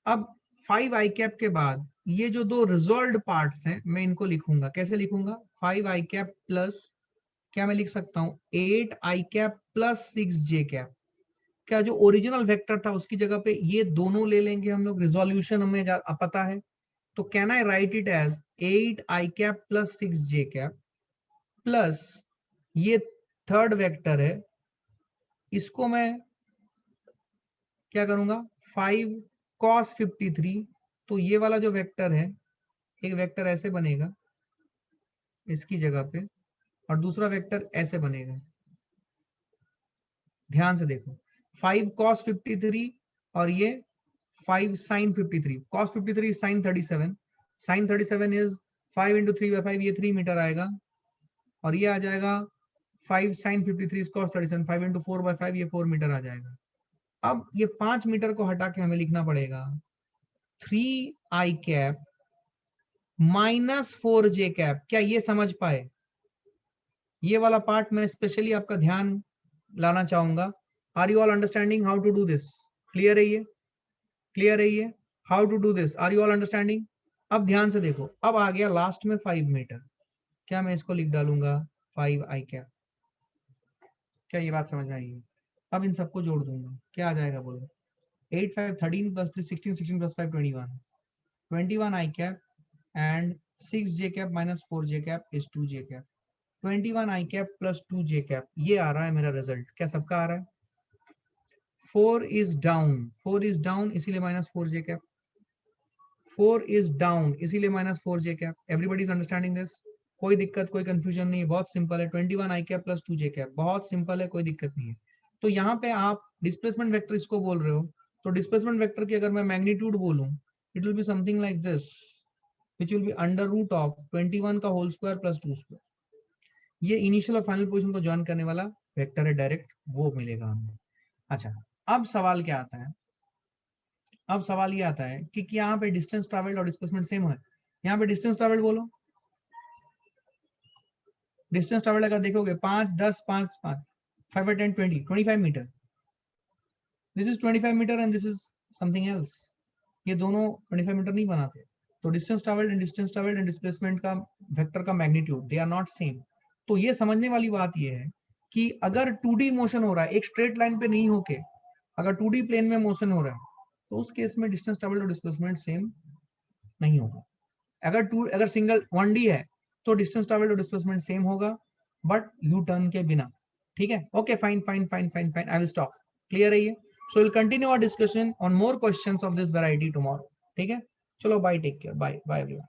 अब 5 आई कैप के बाद ये जो दो रिजॉल्व्ड पार्ट्स हैं, मैं इनको लिखूंगा, कैसे लिखूंगा, 5 आई कैप प्लस, क्या मैं लिख सकता हूं 8 i cap plus 6 j cap, क्या जो ओरिजिनल वेक्टर था उसकी जगह पे ये दोनों ले लेंगे हम लोग, रिजोल्यूशन हमें पता है, तो can I write it as 8 i cap plus 6 j cap plus ये थर्ड वेक्टर है, इसको मैं क्या करूंगा 5 cos 53, तो ये वाला जो वेक्टर है, एक वेक्टर ऐसे बनेगा इसकी जगह पे, और दूसरा वेक्टर ऐसे बनेगा, ध्यान से देखो, 5 cos 53 और ये 5 sin 53, cos 53 is sin 37, sin 37 is 5 into 3/5, ये 3 मीटर आएगा, और ये आ जाएगा 5 sin 53 is cos 37, 5 into 4/5, ये 4 मीटर आ जाएगा, अब ये 5 मीटर को हटा के हमें लिखना पड़ेगा 3i cap minus 4j cap. क्या ये समझ पाए? ये वाला पार्ट मैं स्पेशली आपका ध्यान लाना चाहूंगा। Are you all understanding how to do this? Clear है ये? क्लियर है ये? How to do this? Are you all understanding? अब ध्यान से देखो, अब आ गया लास्ट में 5 मीटर। क्या मैं इसको लिख डालूंगा 5i कैप? क्या ये बात समझ में आई? अब इन सबको जोड़ दूंगा, क्या आ जाएगा बोलो? 8 5 13 plus 3 16 16 plus 5 21 i cap and 6j cap minus 4j cap is 2j cap। 21 i cap plus 2j cap, ये आ रहा है मेरा रिजल्ट। क्या सबका आ रहा है? 4 is down इसीलिए minus 4j cap। 4 is down इसीलिए minus 4j cap। Everybody is understanding this? कोई दिक्कत, कोई कंफ्यूजन नहीं है, बहुत सिंपल है। 21 i cap plus 2j cap बहुत सिंपल है, कोई दिक्कत नहीं है। तो यहाँ पे आप डिस्प्लेसमेंट वेक्टर इसको बोल रहे हो, तो डिस्प्लेसमेंट वेक्टर की अगर मैं मैग्नीट्यूड बोलूं, it will be something like this, which will be under root of 21 का होल स्क्वायर प्लस 2 स्क्वायर। ये इनिशियल और फाइनल पोजीशन को ज्वाइन करने वाला वेक्टर है डायरेक्ट, वो मिलेगा हमें। अच्छा, अब सवाल क्या आता है? अब सवाल ये आता है कि यहाँ पे डिस्टेंस ट्रैवल्ड और डिस्प्लेसमेंट सेम है। यहाँ पे डिस्टेंस ट्रैवल्ड बोलो, डिस्टेंस ट्रैवल्ड अगर देखोगे 5 10 5 5 5 10 20 25 metre. This is 25 metre and this is something else. ये दोनों 25 मीटर नहीं बनाते। तो डिस्टेंस ट्रैवल्ड एंड डिस्प्लेसमेंट का वेक्टर का magnitude they are not same. तो ये समझने वाली बात ये है कि अगर 2D मोशन हो रहा है, एक स्ट्रेट लाइन पे नहीं होके अगर 2D प्लेन में मोशन हो रहा है, तो उस केस में डिस्टेंस ट्रैवल्ड और डिस्प्लेसमेंट सेम नहीं होगा। अगर सिंगल 1D है तो डिस्टेंस ट्रैवल्ड और डिस्प्लेसमेंट सेम होगा, बट यू टर्न के बिना। ठीक है, okay fine fine fine fine fine, I will stop. Clear है ये? So will continue our discussion on more questions of this variety tomorrow. ठीक है, चलो bye, take care, bye bye everyone.